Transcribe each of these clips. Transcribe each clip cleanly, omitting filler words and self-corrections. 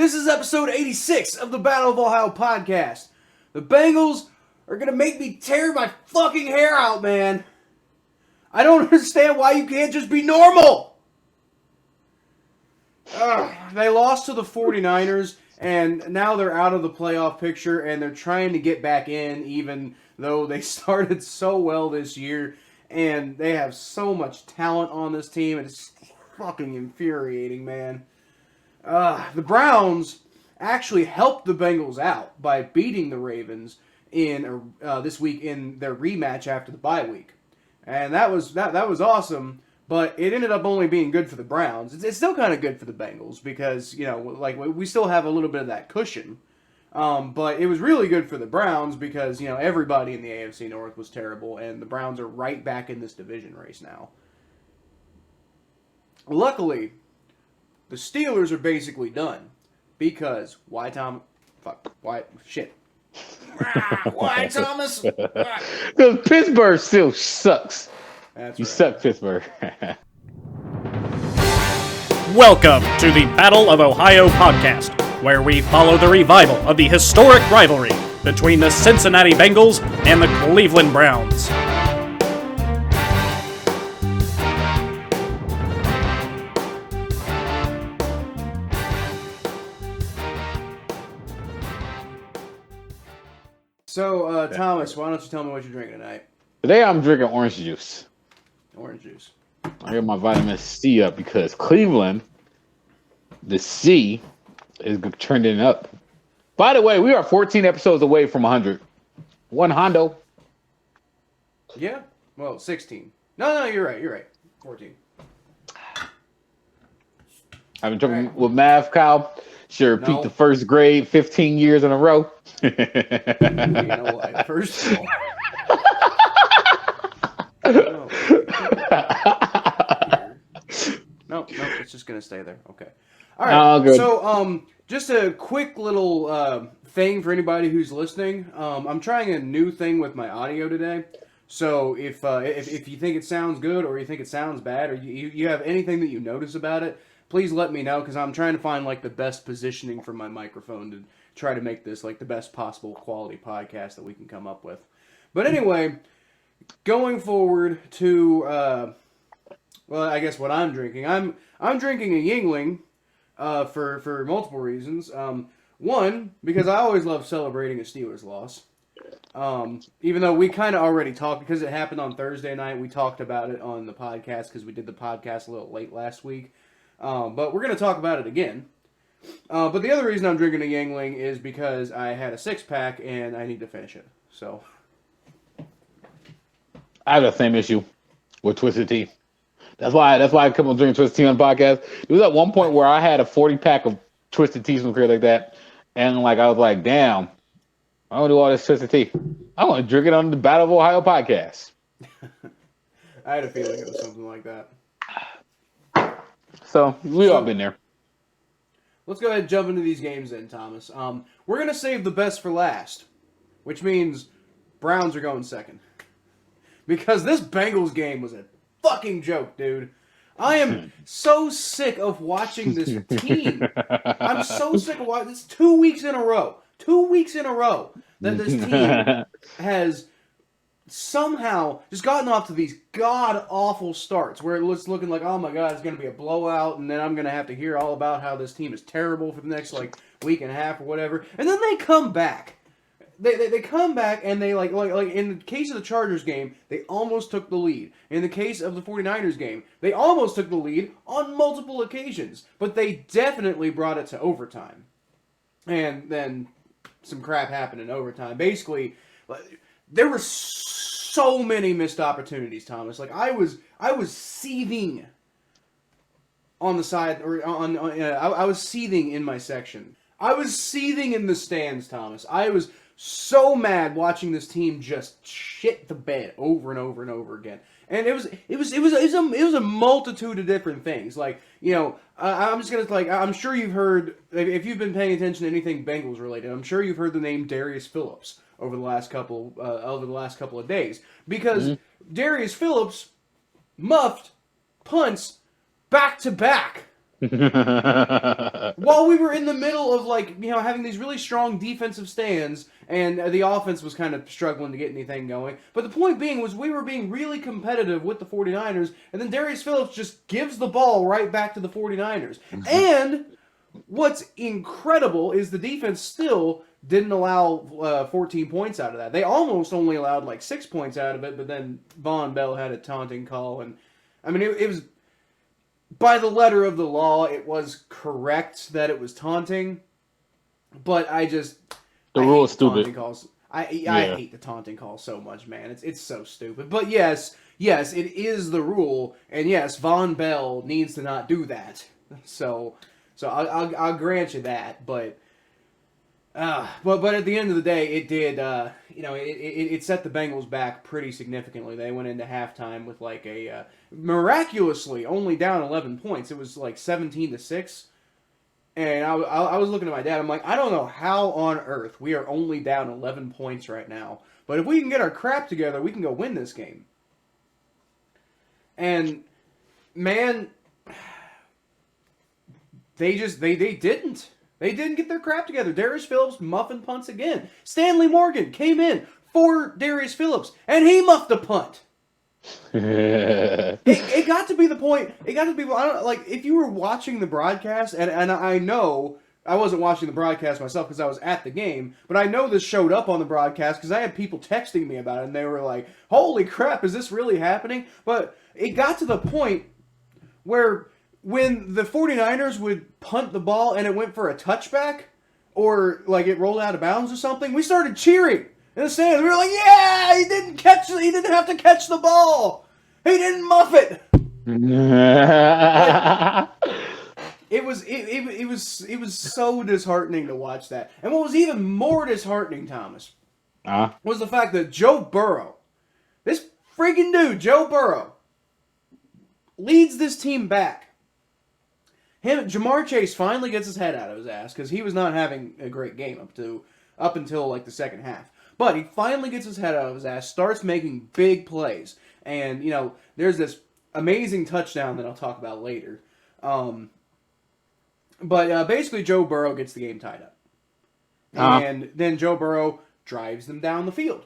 This is episode 86 of the Battle of Ohio podcast. The Bengals are going to make me tear my fucking hair out, man. I don't understand why you can't just be normal. They lost to the 49ers, and now they're out of the playoff picture, and they're trying to get back in, even though they started so well this year, and they have so much talent on this team, and it's fucking infuriating, man. The Browns actually helped the Bengals out by beating the Ravens in this week in their rematch after the bye week, and that was awesome. But it ended up only being good for the Browns. It's still kind of good for the Bengals because we still have a little bit of that cushion. But it was really good for the Browns because everybody in the AFC North was terrible, and the Browns are right back in this division race now. Luckily, the Steelers are basically done because why Thomas? Because Pittsburgh still sucks. That's you right. suck, Pittsburgh. Welcome to the Battle of Ohio podcast, where we follow the revival of the historic rivalry between the Cincinnati Bengals and the Cleveland Browns. So, Thomas, why don't you tell me what you're drinking tonight? Today I'm drinking orange juice. Orange juice. I got my vitamin C up because Cleveland, the C, is trending up. By the way, we are 14 episodes away from 100. One Hondo. Yeah? Well, 16. No, you're right. 14. I've been talking with Math, Kyle. Should repeat the first grade 15 years in a row. You know what? First of all... No, it's just gonna stay there. Okay. All right. Good. So, just a quick little thing for anybody who's listening. I'm trying a new thing with my audio today. So if you think it sounds good or you think it sounds bad or you have anything that you notice about it, please let me know because I'm trying to find the best positioning for my microphone to try to make this the best possible quality podcast that we can come up with. But anyway. Going forward to, I guess what I'm drinking. I'm drinking a Yingling for multiple reasons. One, because I always love celebrating a Steelers loss. Even though we kind of already talked, because it happened on Thursday night, we talked about it on the podcast because we did the podcast a little late last week. But we're going to talk about it again. But the other reason I'm drinking a Yingling is because I had a 6-pack and I need to finish it. So... I have the same issue with Twisted Tea. That's why I come on drinking Twisted Tea on the podcast. It was at one point where I had a 40-pack of Twisted Teas from Crate like that, and I was like, damn, I don't do all this Twisted Tea. I want to drink it on the Battle of Ohio podcast. I had a feeling it was something like that. So we've all been there. Let's go ahead and jump into these games then, Thomas. We're going to save the best for last, which means Browns are going second. Because this Bengals game was a fucking joke, dude. I am so sick of watching this team. I'm so sick of watching this 2 weeks in a row. 2 weeks in a row that this team has somehow just gotten off to these god-awful starts where it's looking like, oh my god, it's going to be a blowout, and then I'm going to have to hear all about how this team is terrible for the next, week and a half or whatever. And then they come back. They come back and they like in the case of the Chargers game, they almost took the lead. In the case of the 49ers game, they almost took the lead on multiple occasions, but they definitely brought it to overtime. And then some crap happened in overtime. Basically, there were so many missed opportunities, Thomas. I was seething on the side I was seething in my section. I was seething in the stands, Thomas. I was so mad watching this team just shit the bed over and over and over again. And it was a multitude of different things. I'm just gonna I'm sure you've heard, if you've been paying attention to anything Bengals related, I'm sure you've heard the name Darius Phillips over the last couple of days because Darius Phillips muffed punts back to back While we were in the middle of, like, you know, having these really strong defensive stands, and the offense was kind of struggling to get anything going. But the point being was we were being really competitive with the 49ers, and then Darius Phillips just gives the ball right back to the 49ers. And what's incredible is the defense still didn't allow 14 points out of that. They almost only allowed like 6 points out of it, but then Von Bell had a taunting call, and I mean it was by the letter of the law, it was correct that it was taunting, but the rule is stupid. Calls. I hate the taunting call so much, man. It's so stupid. But yes, it is the rule, and yes, Von Bell needs to not do that. So I'll grant you that, but at the end of the day, it did. It set the Bengals back pretty significantly. They went into halftime with like a miraculously only down 11 points. It was like 17-6, and I was looking at my dad. I'm like, I don't know how on earth we are only down 11 points right now, but if we can get our crap together, we can go win this game. And man, they didn't. They didn't get their crap together. Darius Phillips muffin punts again. Stanley Morgan came in for Darius Phillips, and he muffed a punt. It got to be the point. It got to be. I don't like if you were watching the broadcast, and I know I wasn't watching the broadcast myself because I was at the game, but I know this showed up on the broadcast because I had people texting me about it, and they were like, "Holy crap, is this really happening?" But it got to the point where when the 49ers would punt the ball and it went for a touchback, or like it rolled out of bounds or something, we started cheering in the stands. We were like, "Yeah, he didn't have to catch the ball. He didn't muff it." It was so disheartening to watch that. And what was even more disheartening, Thomas, was the fact that Joe Burrow, this freaking dude, Joe Burrow, leads this team back. Jamar Chase finally gets his head out of his ass because he was not having a great game up until like the second half. But he finally gets his head out of his ass, starts making big plays, and you know there's this amazing touchdown that I'll talk about later. But basically, Joe Burrow gets the game tied up, and then Joe Burrow drives them down the field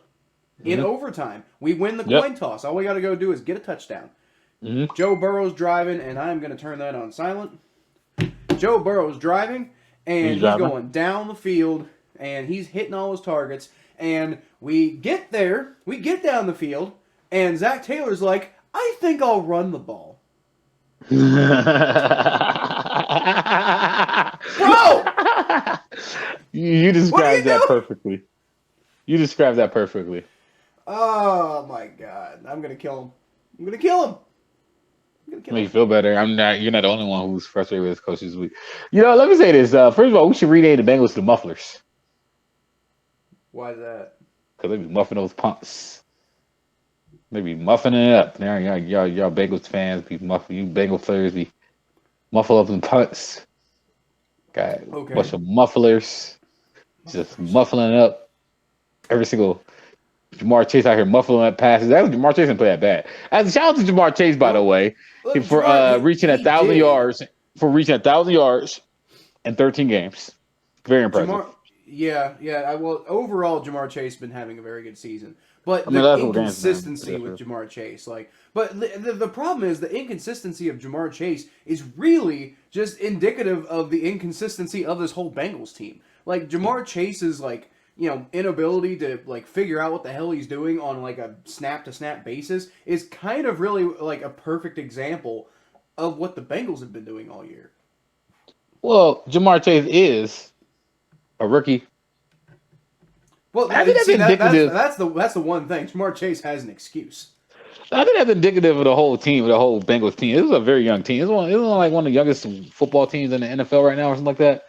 in overtime. We win the coin toss. All we got to go do is get a touchdown. Joe Burrow's driving, and I'm going to turn that on silent. Joe Burrow's driving, and he's going down the field, and he's hitting all his targets, and we get down the field, and Zach Taylor's like, "I think I'll run the ball." Bro! You described that perfectly. You described that perfectly. Oh, my God. I'm going to kill him. Make you feel better. You're not the only one who's frustrated with his coach this week. You know, let me say this. First of all, we should rename the Bengals to Mufflers. Why is that? Because they be muffing those punts. They be muffing it up. Y'all Bengals fans be muffing. You Bengal players be muffle up them punts. Got a bunch of mufflers. Just muffling up every single Jamar Chase out here muffling up passes. Jamar Chase didn't play that bad. Shout out to Jamar Chase, by the way, for reaching 1,000 yards. For reaching 1,000 yards in 13 games. Very impressive. Well, overall, Jamar Chase has been having a very good season. But the inconsistency with Jamar Chase, the problem is the inconsistency of Jamar Chase is really just indicative of the inconsistency of this whole Bengals team. Like Jamar Chase's inability to figure out what the hell he's doing on a snap to snap basis is kind of really a perfect example of what the Bengals have been doing all year. Well, Jamar Chase is a rookie. Well, I think that's the one thing. Jamar Chase has an excuse. I think that's indicative of the whole team, the whole Bengals team. This is a very young team. It's one of the youngest football teams in the NFL right now, or something like that.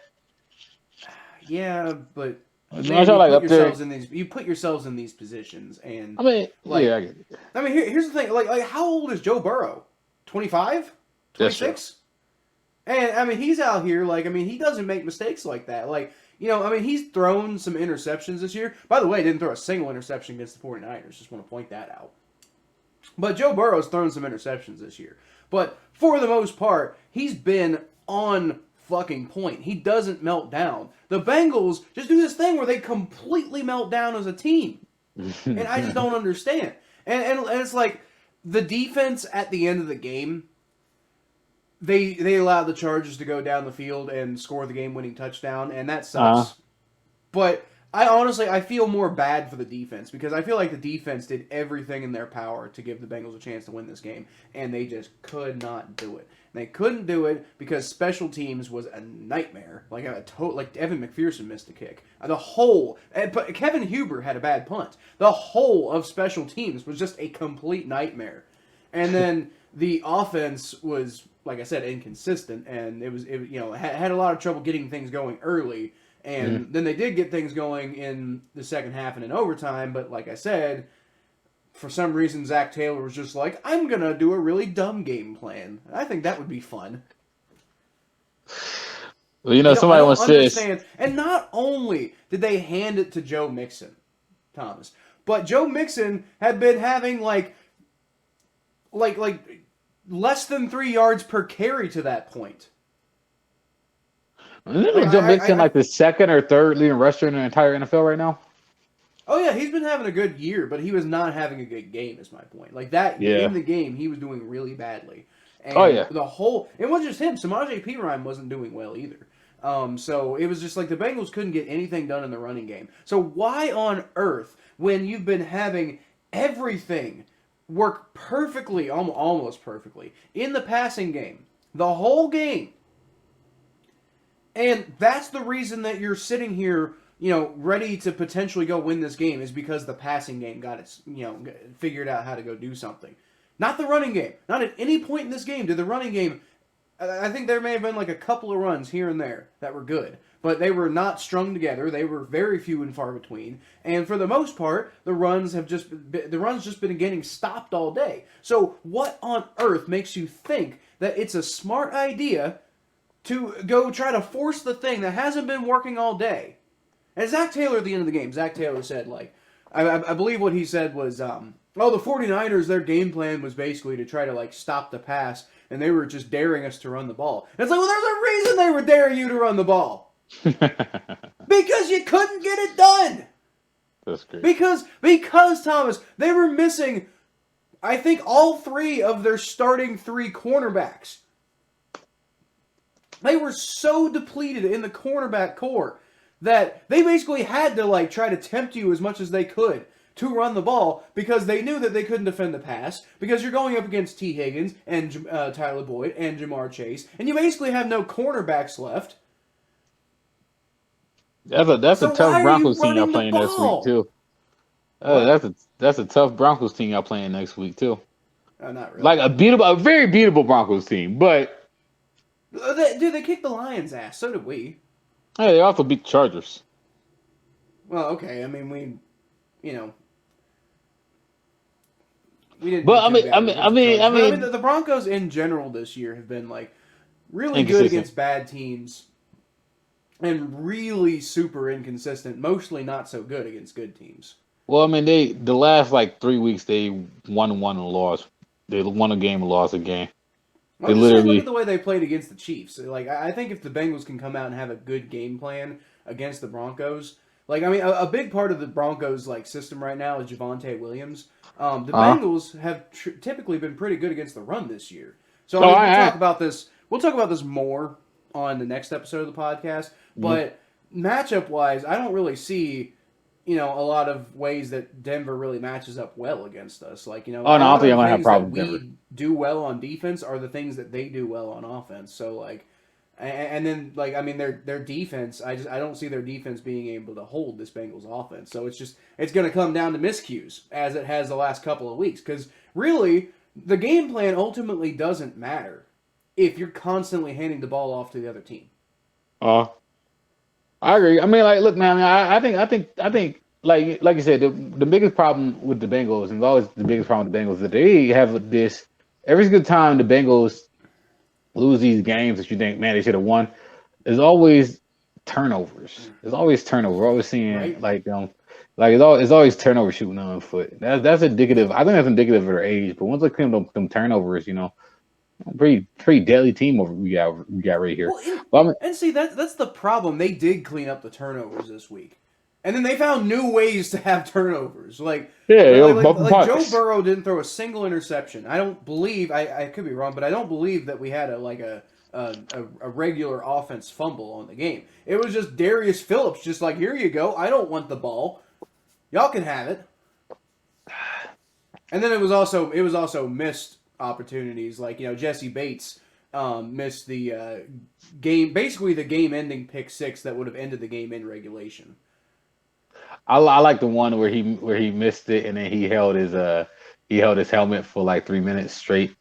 Yeah, but you put yourselves in these positions, and I get it. Here's the thing. How old is Joe Burrow? 25? 26? And he's out here. He doesn't make mistakes like that. He's thrown some interceptions this year. By the way, he didn't throw a single interception against the 49ers. Just want to point that out. But Joe Burrow's thrown some interceptions this year. But for the most part, he's been on fucking point. He doesn't melt down. The Bengals just do this thing where they completely melt down as a team. And I just don't understand. And it's like the defense at the end of the game, they allow the Chargers to go down the field and score the game-winning touchdown, and that sucks. But I feel more bad for the defense because I feel like the defense did everything in their power to give the Bengals a chance to win this game, and they just could not do it. They couldn't do it because special teams was a nightmare. Like Evan McPherson missed a kick. But Kevin Huber had a bad punt. The whole of special teams was just a complete nightmare. And then the offense was, like I said, inconsistent, and it had a lot of trouble getting things going early. And then they did get things going in the second half and in overtime, but like I said, for some reason Zach Taylor was just like, I'm going to do a really dumb game plan. I think that would be fun. Well, somebody wants to... And not only did they hand it to Joe Mixon, Thomas, but Joe Mixon had been having like less than 3 yards per carry to that point. Isn't Joe Mixon like the second or third leading rusher in the entire NFL right now? Oh yeah, he's been having a good year, but he was not having a good game. Is my point. Like that in the game, he was doing really badly. And it wasn't just him. Samaje Perine wasn't doing well either. So it was just like the Bengals couldn't get anything done in the running game. So why on earth, when you've been having everything work perfectly, almost perfectly, in the passing game, the whole game, and that's the reason that you're sitting here, ready to potentially go win this game, is because the passing game got its, figured out how to go do something. Not the running game. Not at any point in this game did the running game. I think there may have been like a couple of runs here and there that were good, but they were not strung together. They were very few and far between, and for the most part, the runs just been getting stopped all day. So what on earth makes you think that it's a smart idea to go try to force the thing that hasn't been working all day? And Zach Taylor at the end of the game, Zach Taylor said, like, I believe what he said was, the 49ers, their game plan was basically to try to, like, stop the pass, and they were just daring us to run the ball. And it's like, well, there's a reason they were daring you to run the ball. Because you couldn't get it done. That's great. Because, Thomas, they were missing, I think, all three of their starting three cornerbacks. They were so depleted in the cornerback core that they basically had to like try to tempt you as much as they could to run the ball because they knew that they couldn't defend the pass because you're going up against T. Higgins and Tyler Boyd and Jamar Chase, and you basically have no cornerbacks left. That's a tough Broncos team y'all playing next week too. That's a tough Broncos team y'all playing next week too. Not really. Like a very beatable Broncos team, but. They kicked the Lions' ass. So did we. Hey, they also beat the Chargers. Well, okay. I mean, we didn't. But I mean, the Broncos in general this year have been like really good against bad teams, and really super inconsistent. Mostly not so good against good teams. Well, I mean, the last like 3 weeks they won one and lost. They won a game and lost a game. Look at the way they played against the Chiefs. Like, I think if the Bengals can come out and have a good game plan against the Broncos, like, I mean, a big part of the Broncos like system right now is Javonte Williams. The Bengals have typically been pretty good against the run this year. So we'll talk about this. We'll talk about this more on the next episode of the podcast. But matchup wise, I don't really see a lot of ways that Denver really matches up well against us. Like, I don't think I'm gonna have a problem with Denver. We do well on defense are the things that they do well on offense. So, like, and then, like, I mean, their defense, I don't see their defense being able to hold this Bengals offense. So it's going to come down to miscues as it has the last couple of weeks. Because really, the game plan ultimately doesn't matter if you're constantly handing the ball off to the other team. I agree. I mean, like, look, man. I think, like you said, the biggest problem with the Bengals, and always the biggest problem with the Bengals, is that they have this every single time the Bengals lose these games that you think, man, they should have won. There's always turnovers. There's always turnover. We're always seeing it's always turnover shooting on foot. That's indicative. I think that's indicative of their age. But once they come to them turnovers, Pretty deadly team over we got right here. Well, and see that's the problem. They did clean up the turnovers this week, and then they found new ways to have turnovers. Like Joe Burrow didn't throw a single interception. I don't believe I could be wrong, but I don't believe that we had a regular offense fumble on the game. It was just Darius Phillips, just like, here you go. I don't want the ball. Y'all can have it. And then it was also missed opportunities, like Jesse Bates missed the basically the game-ending pick six that would have ended the game in regulation. I like the one where he missed it and then he held his helmet for like 3 minutes straight.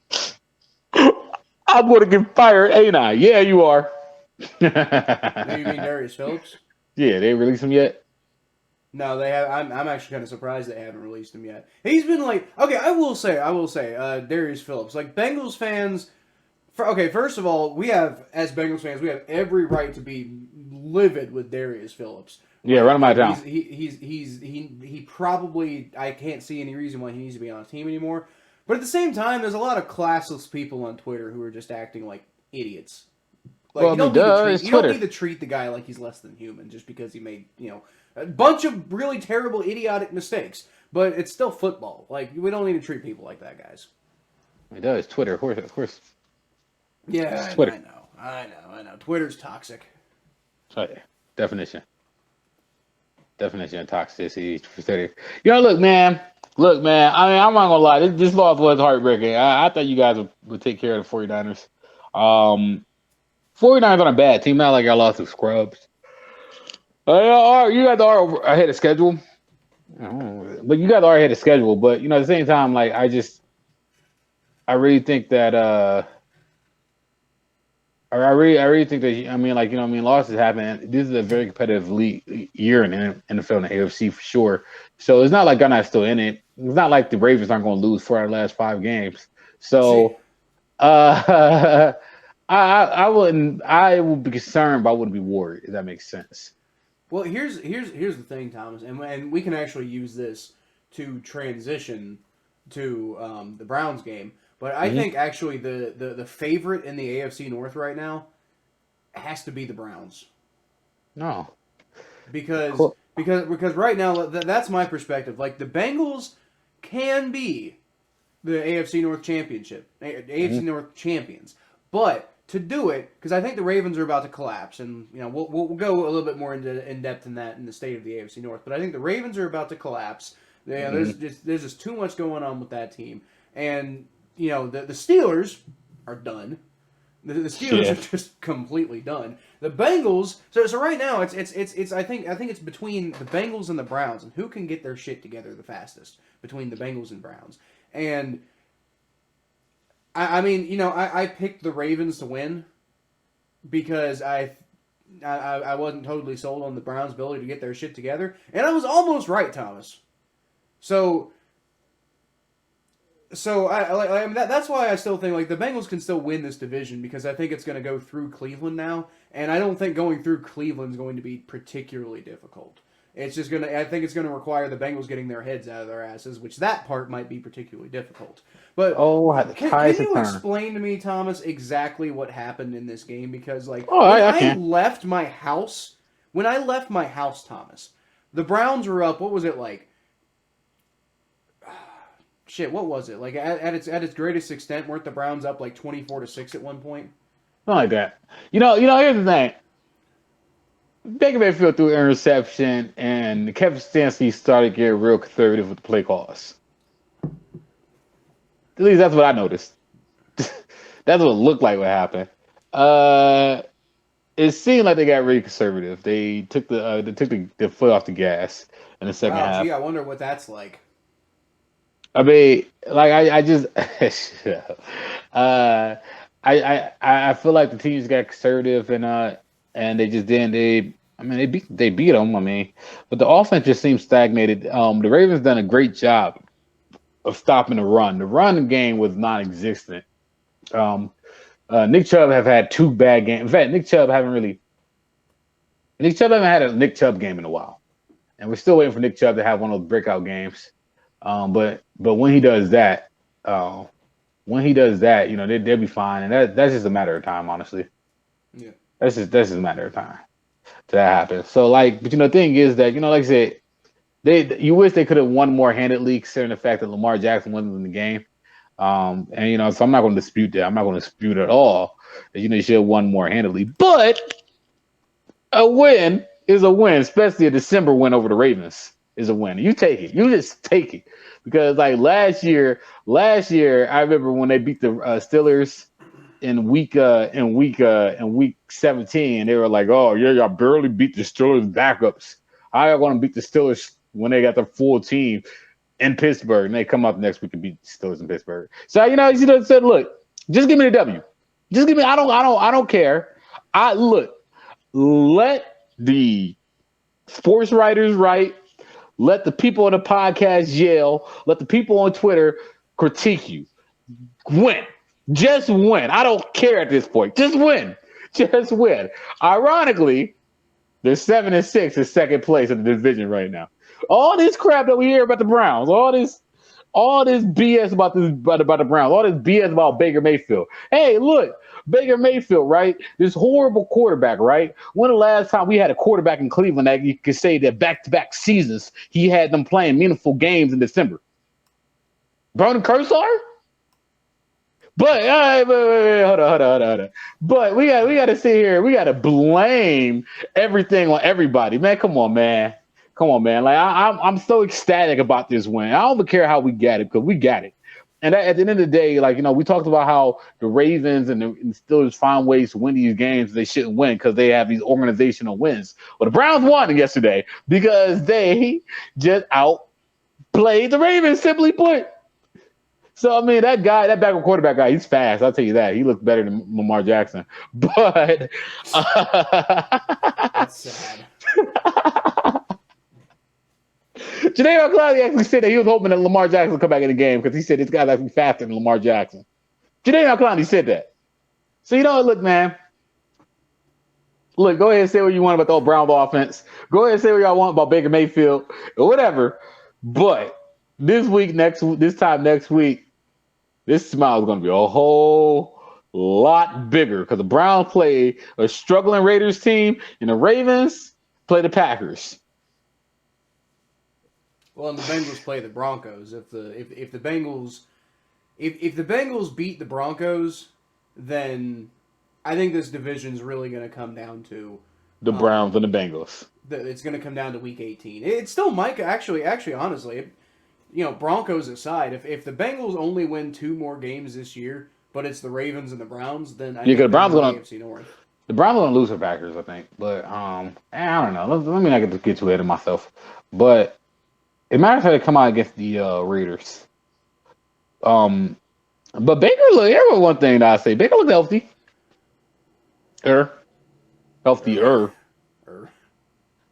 I'm gonna get fired, ain't I? Yeah, you are. Do you mean Darius Phillips? Yeah, they released him yet? No, they have. I'm actually kind of surprised they haven't released him yet. He's been like, okay, I will say, Darius Phillips, like Bengals fans. First of all, as Bengals fans, we have every right to be livid with Darius Phillips. Yeah, run him out of town. He probably, I can't see any reason why he needs to be on a team anymore. But at the same time, there's a lot of classless people on Twitter who are just acting like idiots. Like, you don't need to treat the guy like he's less than human just because he made, a bunch of really terrible, idiotic mistakes. But it's still football. Like, we don't need to treat people like that, guys. It does. Twitter, of course. Yeah, Twitter. I know. Twitter's toxic. Oh, yeah. Definition of toxicity. Look, man. I mean, I'm not gonna lie. This loss was heartbreaking. I thought you guys would take care of the 49ers. 49ers aren't a bad team. Not like y'all lost to scrubs. You guys are ahead of schedule. But you guys are ahead of schedule. But, at the same time, like, I really think that I really think that losses happen. This is a very competitive year in the NFL and the AFC for sure. So it's not like Ghana's still in it. It's not like the Ravens aren't going to lose 4 out of the last 5 games. So I would be concerned, but I wouldn't be worried, if that makes sense. Well, here's the thing, Thomas, and we can actually use this to transition to the Browns game. But I think actually the favorite in the AFC North right now has to be the Browns. No, because right now that's my perspective. Like, the Bengals can be the AFC North North champions, but to do it, because I think the Ravens are about to collapse, and we'll go a little bit more in depth in that in the state of the AFC North. But I think the Ravens are about to collapse. There's just too much going on with that team, and the Steelers are done. The Steelers are just completely done. The Bengals. So right now it's I think it's between the Bengals and the Browns, and who can get their shit together the fastest between the Bengals and Browns. And I picked the Ravens to win because I wasn't totally sold on the Browns' ability to get their shit together, and I was almost right, Thomas. So that's why I still think, like, the Bengals can still win this division, because I think it's going to go through Cleveland now, and I don't think going through Cleveland is going to be particularly difficult. It's just I think it's going to require the Bengals getting their heads out of their asses, which that part might be particularly difficult. But can you explain to me, Thomas, exactly what happened in this game? Because, like, when I left my house, Thomas, the Browns were up. What was it like? Shit, what was it like at its greatest extent? Weren't the Browns up like 24-6 at one point? Something like that. Here's the thing. Baker Mayfield threw an interception, and Kevin Stefanski started getting real conservative with the play calls. At least that's what I noticed. That's what it looked like what happened. It seemed like they got really conservative. They took the foot off the gas in the second half. Gee, I wonder what that's like. I mean, like, I just, I feel like the teams got conservative and they just didn't. They beat them. I mean, but the offense just seems stagnated. The Ravens done a great job of stopping the run. The run game was non-existent. Nick Chubb have had 2 bad games. In fact, Nick Chubb haven't had a Nick Chubb game in a while, and we're still waiting for Nick Chubb to have one of those breakout games. But when he does that, when he does that, they'll be fine, and that's just a matter of time, honestly. Yeah. That's just a matter of time to that happen. So like, but the thing is that like I said, you wish they could have won more handedly, considering the fact that Lamar Jackson wasn't in the game. And so I'm not going to dispute that. I'm not going to dispute at all that you should have won more handedly. But a win is a win, especially a December win over the Ravens is a win. You take it. You just take it because like last year, I remember when they beat the Steelers in week 17, they were like, "Oh yeah, y'all barely beat the Steelers backups. How y'all going to beat the Steelers when they got their full team in Pittsburgh?" And they come up next week and beat the Steelers in Pittsburgh. So said, "Look, just give me the W. Just give me. I don't care. Let the sports writers write. Let the people on the podcast yell. Let the people on Twitter critique you. Win. Just win. I don't care at this point. Just win. Just win." Ironically, they're 7-6 in second place in the division right now. All this crap that we hear about the Browns, all this BS about the Browns, all this BS about Baker Mayfield. Hey, look, Baker Mayfield, right? This horrible quarterback, right? When the last time we had a quarterback in Cleveland that you could say that back-to-back seasons he had them playing meaningful games in December? Brandon Kershaw? But wait, hold on. But we got to sit here. We got to blame everything on everybody, man. Come on, man. Like I'm so ecstatic about this win. I don't even care how we got it because we got it. And at the end of the day, like we talked about how the Ravens and the Steelers find ways to win these games they shouldn't win because they have these organizational wins. Well, the Browns won yesterday because they just outplayed the Ravens. Simply put. So, I mean, that backup quarterback guy, he's fast. I'll tell you that. He looks better than Lamar Jackson. But That's sad. Jadavion Clowney actually said that he was hoping that Lamar Jackson would come back in the game because he said this guy's actually faster than Lamar Jackson. Jadavion Clowney said that. So, look, man. Look, go ahead and say what you want about the old Browns offense. Go ahead and say what y'all want about Baker Mayfield or whatever. But this time next week, this smile is going to be a whole lot bigger because the Browns play a struggling Raiders team and the Ravens play the Packers. Well, and the Bengals play the Broncos. If the Bengals beat the Broncos, then I think this division's really going to come down to the Browns and the Bengals. It's going to come down to Week 18. It still might actually honestly. Broncos aside, if the Bengals only win 2 more games this year, but it's the Ravens and the Browns, then I think the Browns are going to AFC North. The Browns are going to lose to Packers, I think. But I don't know. Let me not get too ahead of myself. But it matters how they come out against the Raiders. But Baker look. One thing that I say, Baker looked healthy. Healthier.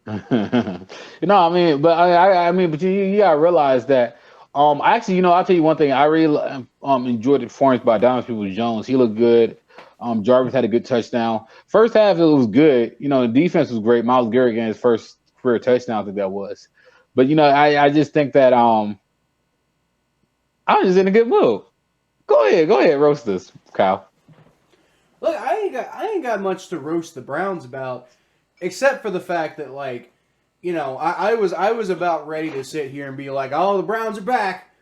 I mean, but but you gotta realize that. Actually, I'll tell you one thing. I really enjoyed the performance by Donovan Peoples-Jones. He looked good. Jarvis had a good touchdown. First half it was good. The defense was great. Myles Garrett getting his first career touchdown, I think that was. But I just think that I was just in a good mood. Go ahead, roast us, Kyle. Look, I ain't got much to roast the Browns about. Except for the fact that, I was about ready to sit here and be like, "Oh, the Browns are back,"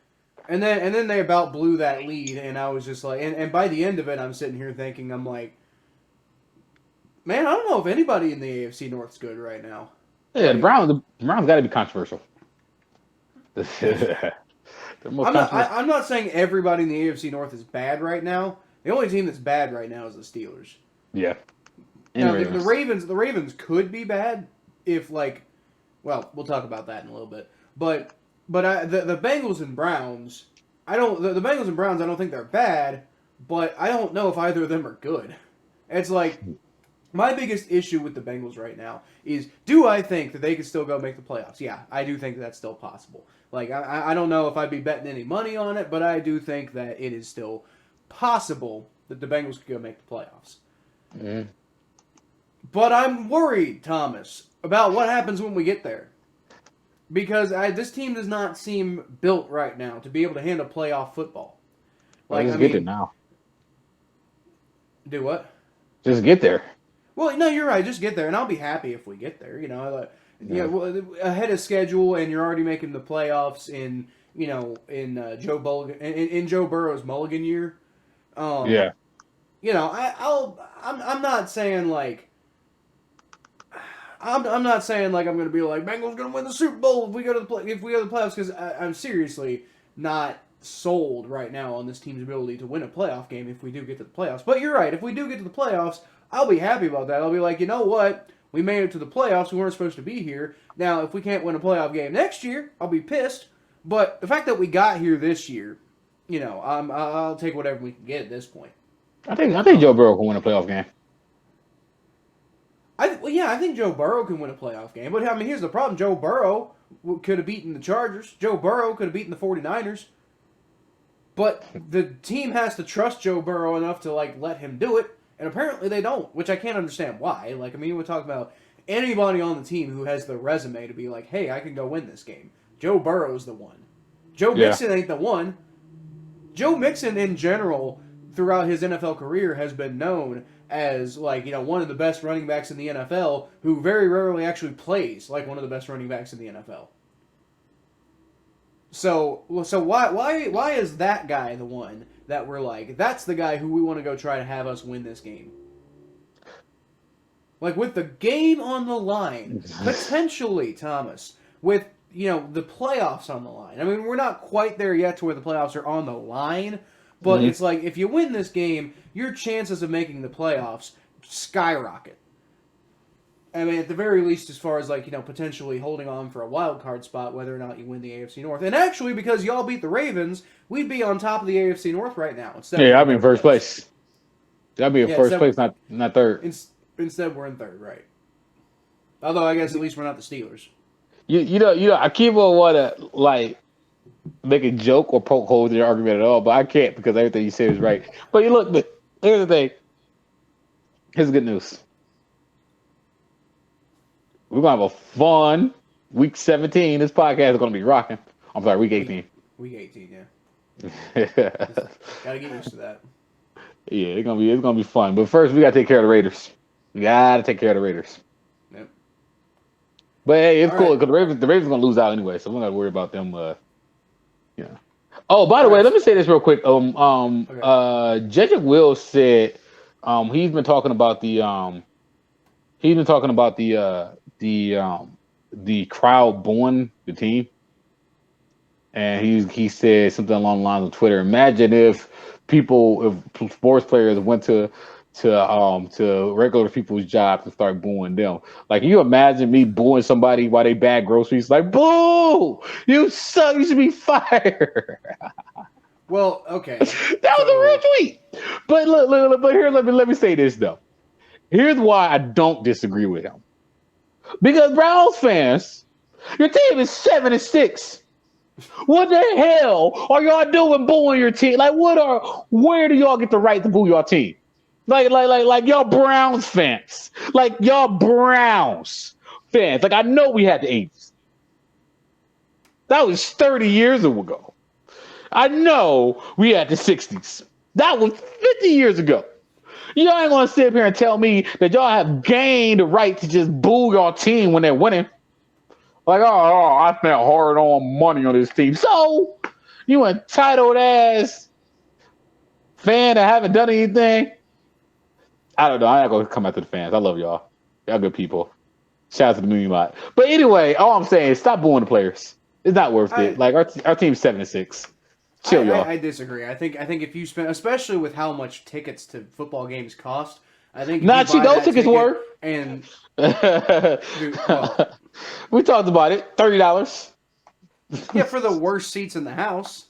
and then they about blew that lead, and I was just like, and by the end of it, I'm sitting here thinking, I'm like, man, I don't know if anybody in the AFC North's good right now. Yeah, the Browns got to be controversial. I'm not saying everybody in the AFC North is bad right now. The only team that's bad right now is the Steelers. Yeah. Now, the Ravens could be bad if we'll talk about that in a little bit. But the Bengals and Browns, the Bengals and Browns, I don't think they're bad, but I don't know if either of them are good. It's like my biggest issue with the Bengals right now is, do I think that they could still go make the playoffs? Yeah, I do think that's still possible. I don't know if I'd be betting any money on it, but I do think that it is still possible that the Bengals could go make the playoffs. Mm. But I'm worried, Thomas, about what happens when we get there. Because this team does not seem built right now to be able to handle playoff football. Well, just get there now. Do what? Just get there. Well, no, you're right. Just get there, and I'll be happy if we get there. Well, ahead of schedule, and you're already making the playoffs in Joe Burrow's Mulligan year. Yeah. I'm not saying like I'm not saying like I'm going to be like Bengals going to win the Super Bowl if we go to the playoffs, because I'm seriously not sold right now on this team's ability to win a playoff game if we do get to the playoffs. But you're right. If we do get to the playoffs, I'll be happy about that. I'll be like, you know what? We made it to the playoffs. We weren't supposed to be here. Now, if we can't win a playoff game next year, I'll be pissed. But the fact that we got here this year, I'll take whatever we can get at this point. I think Joe Burrow can win a playoff game. I think Joe Burrow can win a playoff game. But, here's the problem. Joe Burrow could have beaten the Chargers. Joe Burrow could have beaten the 49ers. But the team has to trust Joe Burrow enough to, let him do it. And apparently they don't, which I can't understand why. We're talking about anybody on the team who has the resume to be like, hey, I can go win this game. Joe Burrow's the one. Joe Mixon ain't the one. Joe Mixon, in general, throughout his NFL career, has been known as, one of the best running backs in the NFL, who very rarely actually plays like one of the best running backs in the NFL. So why is that guy the one that we're like, that's the guy who we want to go try to have us win this game? With the game on the line, potentially, Thomas, with, the playoffs on the line. We're not quite there yet to where the playoffs are on the line, but it's like, if you win this game, your chances of making the playoffs skyrocket. At the very least, as far as, potentially holding on for a wild card spot, whether or not you win the AFC North. And actually, because y'all beat the Ravens, we'd be on top of the AFC North right now. I'd be in first place. I'd be in first place, not third. Instead, we're in third, right? Although, I guess at least we're not the Steelers. I keep on want to, make a joke or poke holes in your argument at all, but I can't because everything you say is right. But here's the thing. Here's the good news. We're going to have a fun week 17. This podcast is going to be rocking. I'm sorry, week 18. Week 18, yeah. Gotta get used to that. Yeah, it's gonna be fun. But first, we gotta take care of the Raiders. We gotta take care of the Raiders. Yep. But hey, it's cool because the Ravens gonna lose out anyway, so we're not worried about them. Oh, by the way, let me say this real quick. Jedrick Wills said he's been talking about the crowd booing the team, and he said something along the lines of Twitter. Imagine if sports players went to regular people's jobs and start booing them. Can you imagine me booing somebody while they bag groceries? Boo! You suck! You should be fired. Well, okay. That was a real tweet. But look, but here, let me say this though. Here's why I don't disagree with him. Because Browns fans, your team is 7-6. What the hell are y'all doing booing your team? Where do y'all get the right to boo your team? Like y'all Browns fans. Y'all Browns fans. I know we had the 80s. That was 30 years ago. I know we had the 60s. That was 50 years ago. Y'all ain't gonna sit up here and tell me that y'all have gained the right to just boo your team when they're winning. I spent hard-earned money on this team. So, you entitled ass fan that haven't done anything? I don't know. I'm not gonna come after the fans. I love y'all. Y'all good people. Shout out to the Mooney Lot. But anyway, all I'm saying is stop booing the players. It's not worth it. Our team's 7-6. Chill, y'all. I disagree. I think if you spend, especially with how much tickets to football games cost, I think those tickets were. And dude, we talked about it. $30. Yeah, for the worst seats in the house.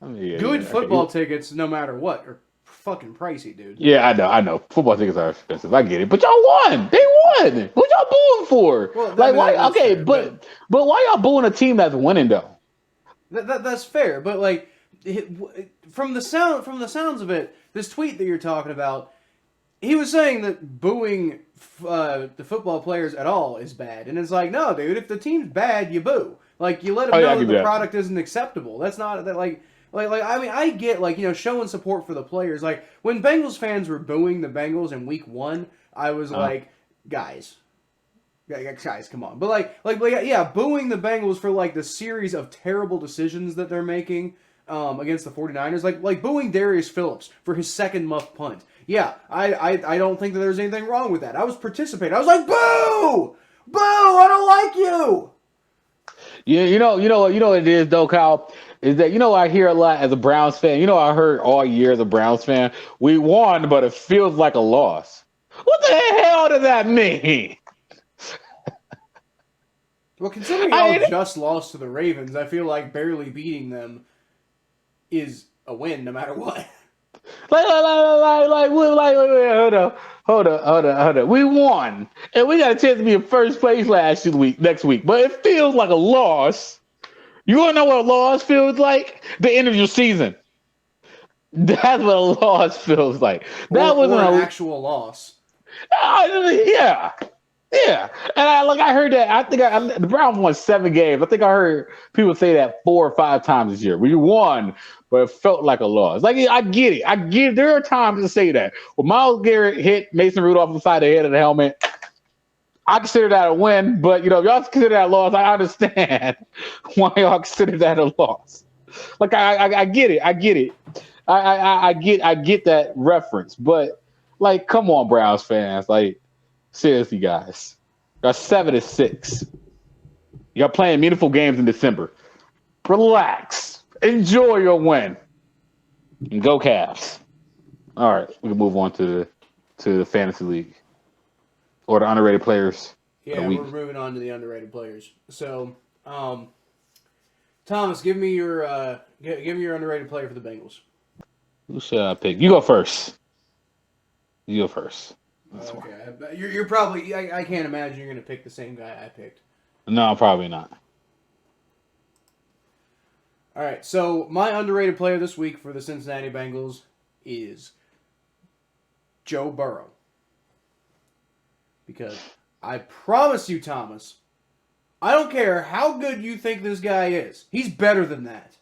Good football tickets, no matter what, are fucking pricey, dude. Yeah, I know. Football tickets are expensive. I get it. But y'all won. They won. What y'all booing for? Well, why? Okay, fair, but why y'all booing a team that's winning though? That's fair, but from the sounds of it, this tweet that you're talking about, he was saying that booing the football players at all is bad, and it's no, dude. If the team's bad, you boo. You let them know that the product isn't acceptable. That's not that I mean, I get, like, you know, showing support for the players. Like, when Bengals fans were booing the Bengals in week 1, I was like, guys, come on. But, yeah, booing the Bengals for, like, the series of terrible decisions that they're making against the 49ers. Like booing Darius Phillips for his second muff punt. Yeah, I don't think that there's anything wrong with that. I was participating. I was like, boo! Boo! I don't like you! Yeah, you know what it is though, Kyle, is that I hear a lot as a Browns fan. I heard all year as a Browns fan, we won, but it feels like a loss. What the hell does that mean? Well, considering y'all just lost to the Ravens, I feel like barely beating them is a win no matter what. Hold up. We won, and we got a chance to be in first place next week. But it feels like a loss. You want to know what a loss feels like? The end of your season. That's what a loss feels like. That wasn't an actual loss. Yeah. And I heard that. I think the Browns won 7 games. I think I heard people say that 4 or 5 times this year. We won, but it felt like a loss. Like, I get it. There are times to say that. When Myles Garrett hit Mason Rudolph inside the head of the helmet, I consider that a win. But if y'all consider that a loss, I understand why y'all consider that a loss. Like, I get it. I get that reference. But, like, come on, Browns fans. Like, seriously, guys. Y'all 7-6. Y'all playing meaningful games in December. Relax. Enjoy your win. And go Cavs. All right, we can move on to the fantasy league. Or the underrated players. Yeah, we're moving on to the underrated players. So, Thomas, give me your underrated player for the Bengals. Who should I pick? You go first. Okay, you're probably. I can't imagine you're going to pick the same guy I picked. No, probably not. All right, so my underrated player this week for the Cincinnati Bengals is Joe Burrow. Because I promise you, Thomas, I don't care how good you think this guy is. He's better than that.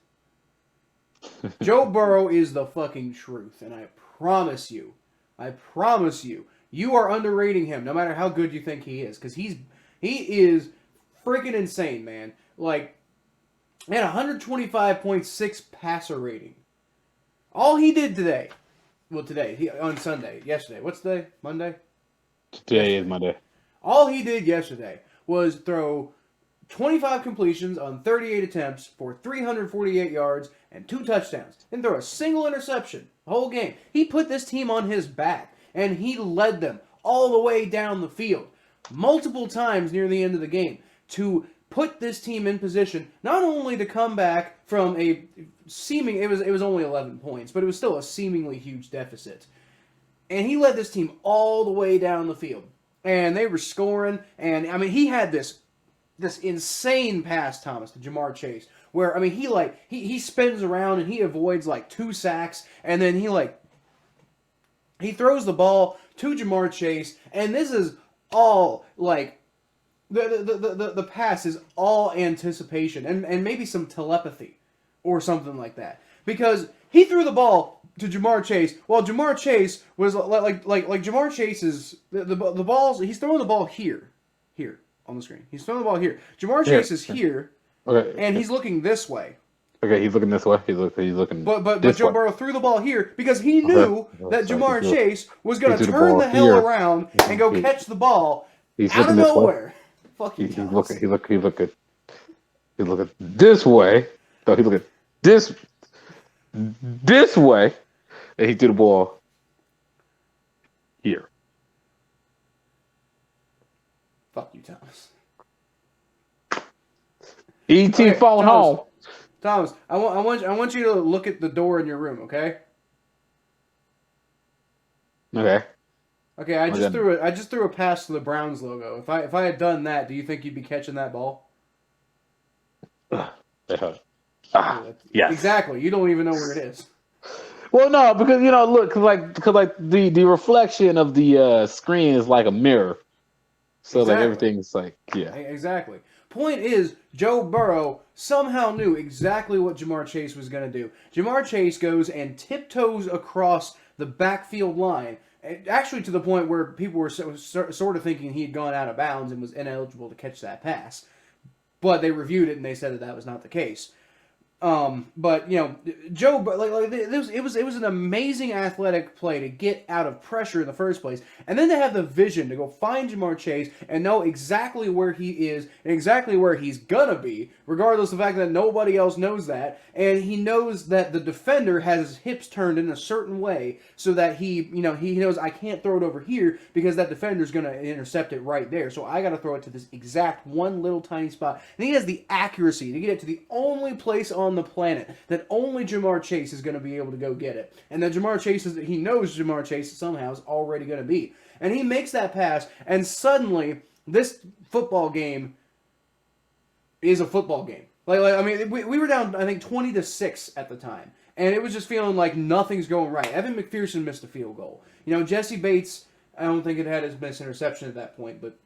Joe Burrow is the fucking truth, and I promise you, you are underrating him, no matter how good you think he is, because he is freaking insane, man. Like, he had 125.6 passer rating. All he did today, on Sunday, yesterday. What's today? Monday? Today is Monday. All he did yesterday was throw 25 completions on 38 attempts for 348 yards and 2 touchdowns. Didn't throw a single interception the whole game. He put this team on his back, and he led them all the way down the field multiple times near the end of the game to put this team in position not only to come back from a seeming, it was only 11 points, but it was still a seemingly huge deficit. And he led this team all the way down the field. And they were scoring, and I mean, he had this insane pass, Thomas, to Jamar Chase, where, I mean, he spins around and he avoids like 2 sacks, and then he throws the ball to Jamar Chase, and this is all like the pass is all anticipation and maybe some telepathy or something like that, because he threw the ball to Jamar Chase while Jamar Chase was like Jamar Chase's the balls, he's throwing the ball here on the screen. He's throwing the ball here. Jamar Chase is here, okay, and he's looking this way. Okay, he's looking this way. He's looking. But Joe Burrow threw the ball here because he knew that Jamar Chase was going to turn the hell around and go catch the ball out of nowhere. Fuck you, Thomas. He's looking this way. So he's looking this way, and he threw the ball here. Fuck you, Thomas. ET phone home. Thomas, I want you to look at the door in your room, okay? Okay. Okay, I just threw a pass to the Browns logo. If I had done that, do you think you'd be catching that ball? Yes. Exactly. You don't even know where it is. Well, no, because look, because the reflection of the screen is like a mirror. So like Exactly. everything's like Exactly. Point is, Joe Burrow somehow knew exactly what Jamar Chase was going to do. Jamar Chase goes and tiptoes across the backfield line, actually to the point where people were sort of thinking he had gone out of bounds and was ineligible to catch that pass. But they reviewed it and they said that was not the case. But Joe, it was an amazing athletic play to get out of pressure in the first place, and then to have the vision to go find Jamar Chase and know exactly where he is and exactly where he's gonna be, regardless of the fact that nobody else knows that, and he knows that the defender has his hips turned in a certain way so that he knows I can't throw it over here because that defender's gonna intercept it right there, so I got to throw it to this exact one little tiny spot, and he has the accuracy to get it to the only place on the planet that only Jamar Chase is going to be able to go get it. And that he knows Jamar Chase somehow is already going to be. And he makes that pass, and suddenly this football game is a football game. We were down, I think, 20-6 at the time. And it was just feeling like nothing's going right. Evan McPherson missed a field goal. Jesse Bates, I don't think it had his missed interception at that point, but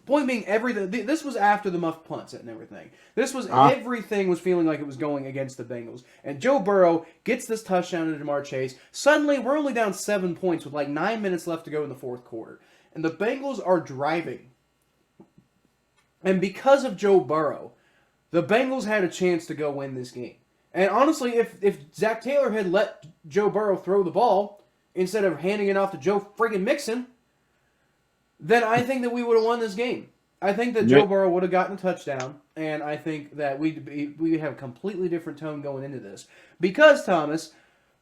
point being, this was after the muffed punts and everything. Everything was feeling like it was going against the Bengals. And Joe Burrow gets this touchdown to Jamar Chase. Suddenly, we're only down 7 points with like 9 minutes left to go in the fourth quarter. And the Bengals are driving. And because of Joe Burrow, the Bengals had a chance to go win this game. And honestly, if Zach Taylor had let Joe Burrow throw the ball instead of handing it off to Joe friggin' Mixon, then I think that we would have won this game. I think that Joe Burrow would have gotten a touchdown, and I think that we have a completely different tone going into this. Because, Thomas,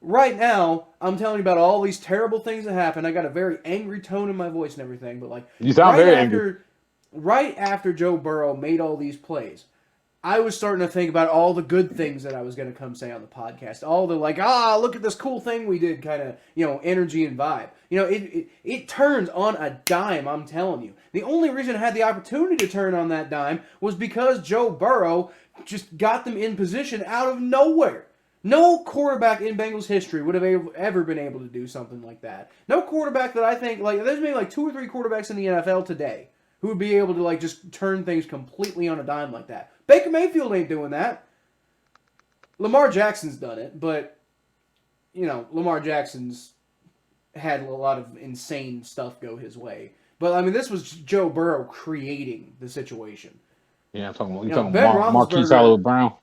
right now, I'm telling you about all these terrible things that happened. I got a very angry tone in my voice and everything, but like you sound very angry. Right after Joe Burrow made all these plays, I was starting to think about all the good things that I was going to come say on the podcast. All the look at this cool thing we did kind of, energy and vibe. It turns on a dime, I'm telling you. The only reason I had the opportunity to turn on that dime was because Joe Burrow just got them in position out of nowhere. No quarterback in Bengals history would have ever been able to do something like that. No quarterback that I think, there's maybe 2 or 3 quarterbacks in the NFL today who would be able to just turn things completely on a dime like that. Baker Mayfield ain't doing that. Lamar Jackson's done it, but Lamar Jackson's had a lot of insane stuff go his way. But this was Joe Burrow creating the situation. Yeah, I'm talking about Marquise Hollywood Brown.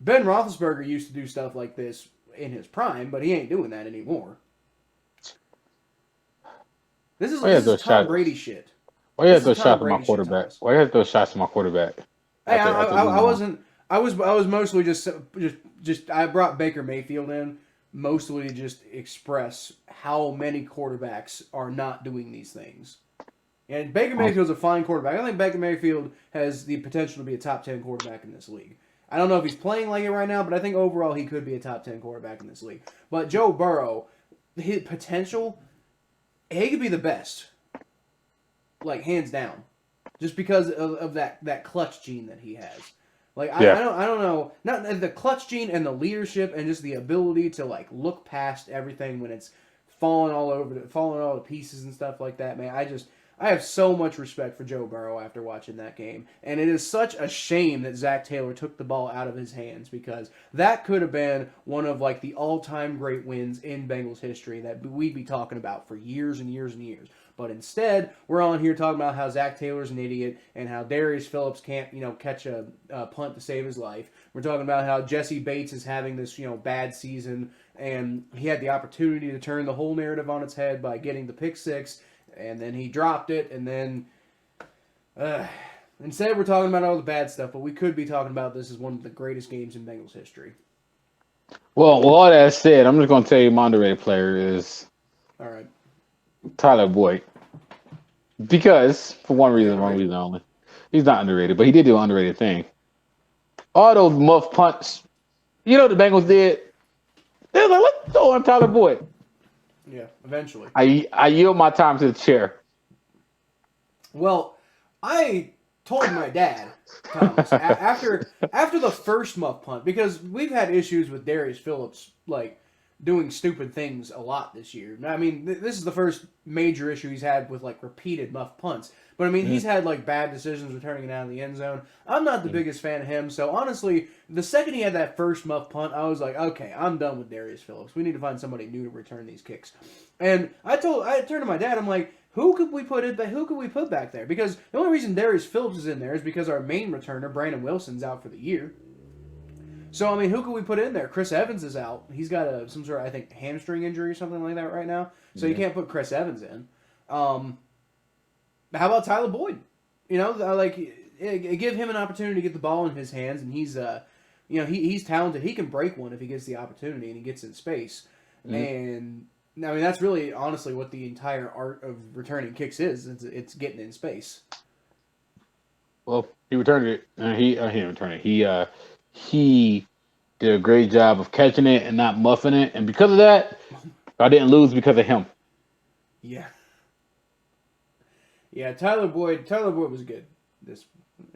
Ben Roethlisberger used to do stuff like this in his prime, but he ain't doing that anymore. This is Tom Brady shit. Why you have those shots at my quarterback? Why you have those shots at my quarterback? Hey, I wasn't. I was mostly just I brought Baker Mayfield in mostly to just express how many quarterbacks are not doing these things. And Baker Mayfield's a fine quarterback. I think Baker Mayfield has the potential to be a top 10 quarterback in this league. I don't know if he's playing like it right now, but I think overall he could be a top 10 quarterback in this league. But Joe Burrow, his potential, he could be the best. Hands down. Just because of that clutch gene that he has. I don't know. Not the clutch gene and the leadership and just the ability to look past everything when it's falling all to pieces and stuff like that, man. I have so much respect for Joe Burrow after watching that game. And it is such a shame that Zach Taylor took the ball out of his hands because that could have been one of the all-time great wins in Bengals history that we'd be talking about for years and years and years. But instead, we're on here talking about how Zach Taylor's an idiot and how Darius Phillips can't, catch a punt to save his life. We're talking about how Jesse Bates is having this, bad season and he had the opportunity to turn the whole narrative on its head by getting the pick six. And then he dropped it, and then instead we're talking about all the bad stuff, but we could be talking about this as one of the greatest games in Bengals history. Well, with all that said, I'm just going to tell you my underrated player is all right. Tyler Boyd. Because, for one reason only, he's not underrated, but he did do an underrated thing. All those muff punts, the Bengals did, they were like, let's throw on Tyler Boyd. Yeah, eventually. I yield my time to the chair. Well, I told my dad, Thomas, after the first muff punt, because we've had issues with Darius Phillips, doing stupid things a lot this year. I mean, this is the first major issue he's had with like repeated muff punts. But I mean, he's had like bad decisions returning it out of the end zone. I'm not the biggest fan of him. So honestly, the second he had that first muff punt, I was like, okay, I'm done with Darius Phillips. We need to find somebody new to return these kicks. And I turned to my dad. I'm like, who could we put back there? Because the only reason Darius Phillips is in there is because our main returner, Brandon Wilson's out for the year. So, I mean, who can we put in there? Chris Evans is out. He's got some sort of, I think, hamstring injury or something like that right now. So you can't put Chris Evans in. How about Tyler Boyd? You know, give him an opportunity to get the ball in his hands, and he's he's talented. He can break one if he gets the opportunity and he gets in space. And I mean, that's really honestly what the entire art of returning kicks is. It's getting in space. Well, he returned it. He didn't return it. He did a great job of catching it and not muffing it, and because of that, I didn't lose because of him. Yeah. Yeah, Tyler Boyd was good.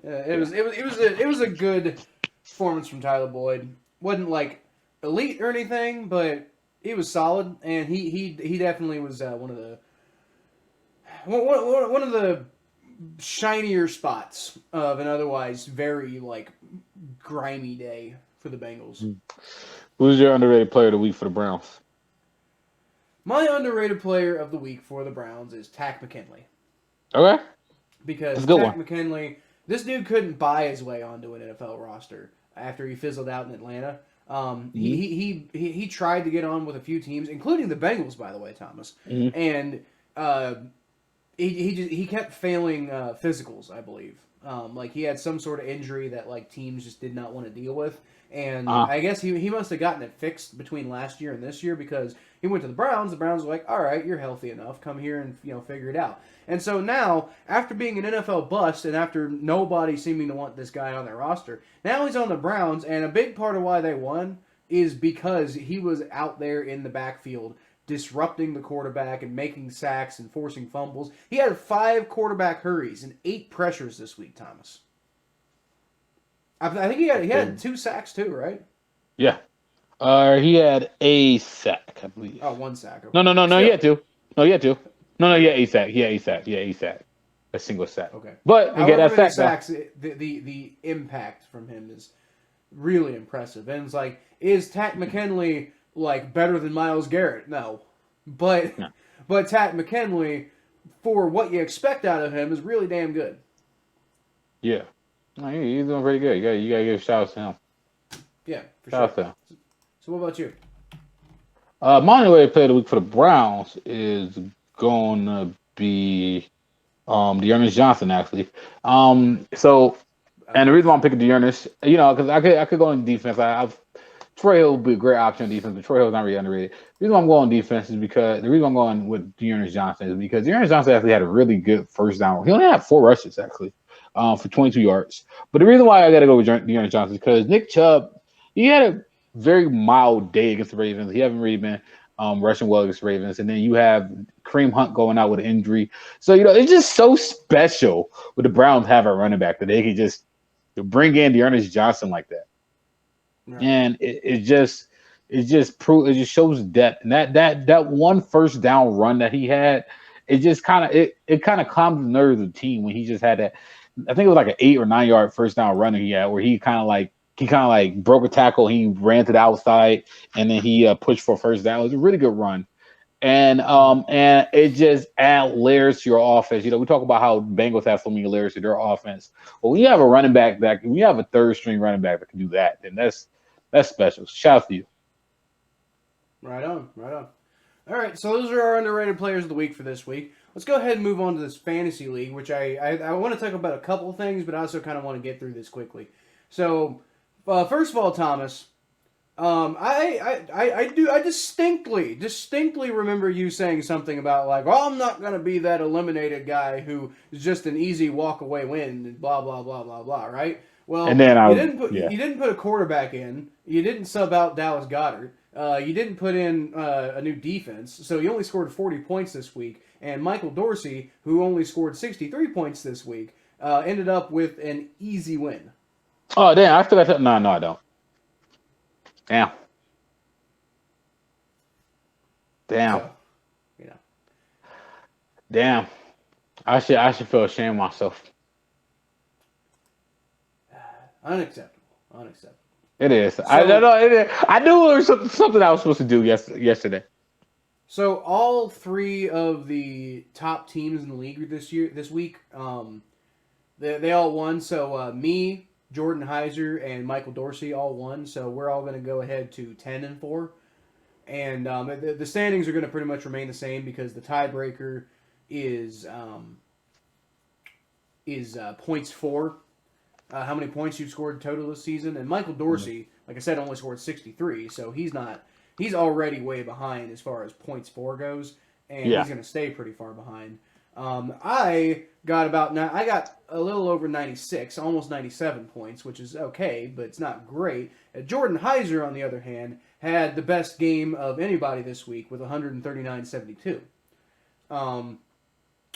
It was a good performance from Tyler Boyd. Wasn't like elite or anything, but he was solid, and he definitely was one of the shinier spots of an otherwise very like grimy day for the Bengals. Who's your underrated player of the week for the Browns? My underrated player of the week for the Browns is Tack McKinley. Okay. Because Tack one. McKinley, this dude couldn't buy his way onto an NFL roster after he fizzled out in Atlanta. He tried to get on with a few teams, including the Bengals, by the way, Thomas. And he kept failing physicals, I believe. Like he had some sort of injury that like teams just did not want to deal with. And I guess he must have gotten it fixed between last year and this year because he went to the Browns. The Browns were like, all right, you're healthy enough. Come here and figure it out. And so now, after being an NFL bust and after nobody seeming to want this guy on their roster, now he's on the Browns. And a big part of why they won is because he was out there in the backfield disrupting the quarterback and making sacks and forcing fumbles. He had 5 quarterback hurries and 8 pressures this week, Thomas. I think he had 2 sacks too, right? Yeah. He had a sack, I believe. Oh, 1 sack. Okay. No, he had 2. No, he had 2. No, he had a sack. He had a sack. A single sack. Okay. But he got that sack. Sacks, the impact from him is really impressive. And it's like, is Tack McKinley like better than Myles Garrett? No. But Tack McKinley, for what you expect out of him, is really damn good. Yeah. No, he's doing pretty good. You gotta give shout out to him. Yeah, for shout sure. Out to him. So what about you? My underrated player of the week for the Browns is gonna be Dearness Johnson, actually. And the reason why I'm picking Dearness, because I could go on defense. Troy Hill would be a great option on defense, but Troy Hill's not really underrated. The reason why I'm going on defense is because the reason I'm going with Dearness Johnson is because Dearness Johnson actually had a really good first down. He only had 4 rushes actually, for 22 yards. But the reason why I got to go with Dearness Johnson is because Nick Chubb, he had a very mild day against the Ravens. He hasn't really been rushing well against the Ravens. And then you have Kareem Hunt going out with an injury. So, it's just so special with the Browns have a running back that they can just bring in Dearness Johnson like that. Right. And it just shows depth. And that one first down run that he had, it just kind of calmed the nerves of the team when he just had that. I think it was like an 8 or 9 yard first down run he had where he kind of like broke a tackle. He ran to the outside and then he pushed for a first down. It was a really good run. And it just adds layers to your offense. We talk about how Bengals have so many layers to their offense. Well, when you have a running back when you have a third string running back that can do that, then that's special. Shout out to you. Right on. All right, so those are our underrated players of the week for this week. Let's go ahead and move on to this fantasy league, which I want to talk about a couple of things, but I also kind of want to get through this quickly. So, first of all, Thomas, I distinctly remember you saying something about like, well, I'm not gonna be that eliminated guy who is just an easy walk away win, and blah blah blah blah blah, right? Well, and then you didn't put a quarterback in, you didn't sub out Dallas Goedert, you didn't put in a new defense, so you only scored 40 points this week, and Michael Dorsey, who only scored 63 points this week, ended up with an easy win. Oh damn! I still got no, I don't. Damn. Damn. So, you know. Damn. I should feel ashamed of myself. Unacceptable. It is. So, I don't know. It is. I knew there was something I was supposed to do yesterday. So all three of the top teams in the league this week, they all won. So me, Jordan Heiser, and Michael Dorsey all won. So we're all going to go ahead to 10-4, and the standings are going to pretty much remain the same because the tiebreaker is points for. How many points you've scored total this season. And Michael Dorsey, like I said, only scored 63, so he's already way behind as far as points for goes, and he's going to stay pretty far behind. I got a little over 96, almost 97 points, which is okay, but it's not great. Jordan Heiser, on the other hand, had the best game of anybody this week with 139.72.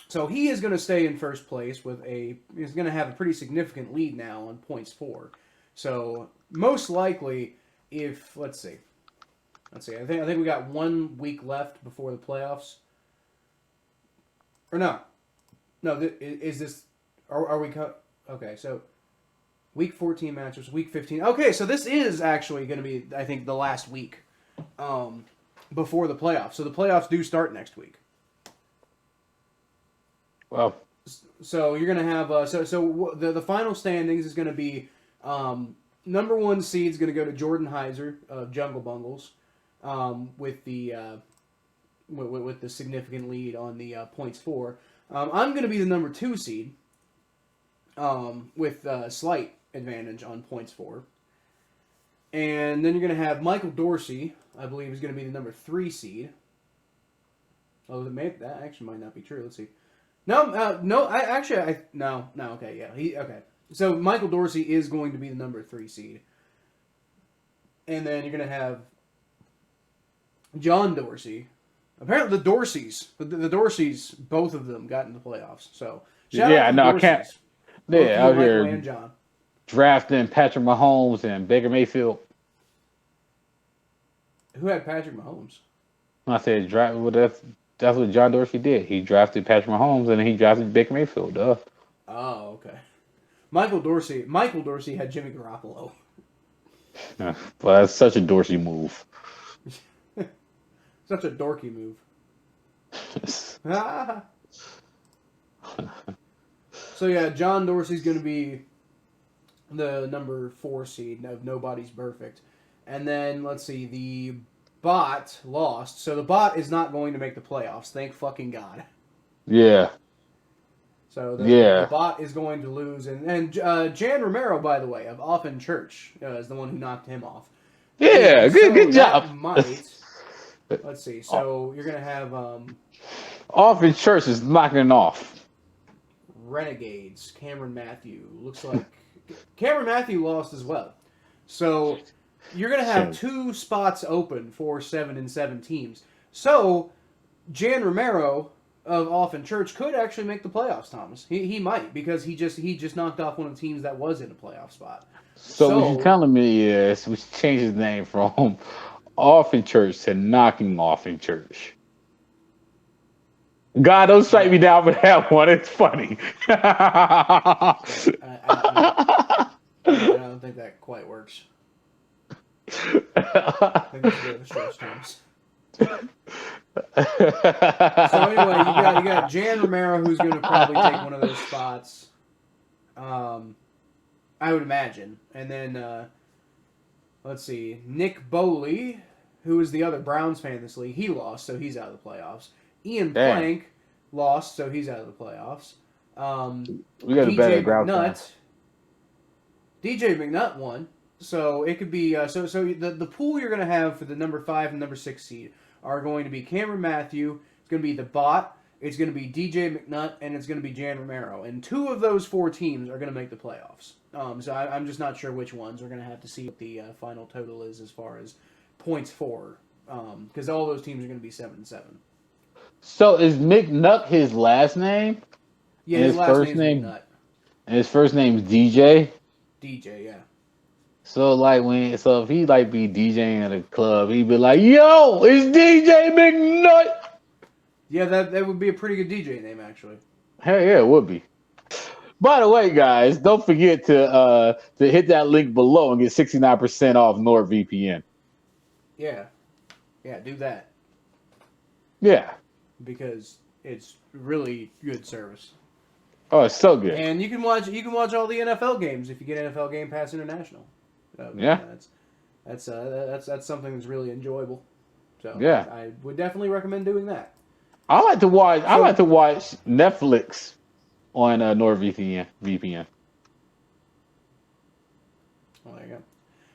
So he is going to stay in first place he's going to have a pretty significant lead now on points for. So most likely, let's see, I think we got 1 week left before the playoffs. Or no, is this? Are we? Okay, so week 14 matches, week 15. Okay, so this is actually going to be, I think, the last week before the playoffs. So the playoffs do start next week. Well, so you're gonna have the final standings is gonna be number 1 seed is gonna go to Jordan Heiser of Jungle Bungles with the significant lead on the points for. I'm gonna be the number 2 seed with slight advantage on points for, and then you're gonna have Michael Dorsey, I believe, is gonna be the number 3 seed. Oh, that actually might not be true. Let's see. No. Okay, yeah, okay. So Michael Dorsey is going to be the number 3 seed, and then you're going to have John Dorsey. Apparently, the Dorseys, both of them got in the playoffs. So shout out to the Dorseys. I can't. Yeah, out here and John. Drafting Patrick Mahomes and Baker Mayfield. Who had Patrick Mahomes? I said draft. Well, that's what John Dorsey did. He drafted Patrick Mahomes and then he drafted Baker Mayfield. Duh. Oh, okay. Michael Dorsey had Jimmy Garoppolo. Well, that's such a Dorsey move. Such a dorky move. So yeah, John Dorsey's going to be the number 4 seed of Nobody's Perfect. And then, let's see, the Bot lost, so the Bot is not going to make the playoffs. Thank fucking God. Yeah. So the Bot is going to lose, and Jan Romero, by the way, of Off in Church, is the one who knocked him off. Yeah, good job. Let's see. So you're gonna have Off in Church is knocking it off. Renegades. Cameron Matthew looks like Cameron Matthew lost as well. So you're going to have 2 spots open for 7-7 teams. So, Jan Romero of Off in Church could actually make the playoffs, Thomas. He might, because he just knocked off one of the teams that was in a playoff spot. So what you're telling me is we should change his name from Off in Church to Knocking Off in Church. God, don't strike me down for that one. It's funny. I don't think that quite works. I think that's a bit of a stretch, Thomas. So anyway, you got Jan Romero, who's going to probably take one of those spots. I would imagine. And then, let's see, Nick Boley, who is the other Browns fan in this league, he lost, so he's out of the playoffs. Ian Plank lost, so he's out of the playoffs. We got a better ground. DJ McNutt won. So it could be so the pool you're going to have for the number 5 and number 6 seed are going to be Cameron Matthew, it's going to be the Bot, it's going to be DJ McNutt, and it's going to be Jan Romero. And 2 of those 4 teams are going to make the playoffs. So I'm just not sure which ones. We're going to have to see what the final total is as far as points for, because all those teams are going to be 7-7. So is McNutt his last name? Yeah, his last name is McNutt. And his first name is DJ? DJ, yeah. So if he like be DJing at a club, he'd be like, "Yo, it's DJ McNutt." Yeah, that would be a pretty good DJ name, actually. Hell yeah, it would be. By the way, guys, don't forget to hit that link below and get 69% off NordVPN. Yeah, do that Yeah. because it's really good service. Oh, it's so good. And you can watch all the NFL games if you get NFL Game Pass International. So, Yeah. That's something that's really enjoyable. So Yeah. I would definitely recommend doing that. I like to watch Netflix on NordVPN. VPN. Oh, there you go.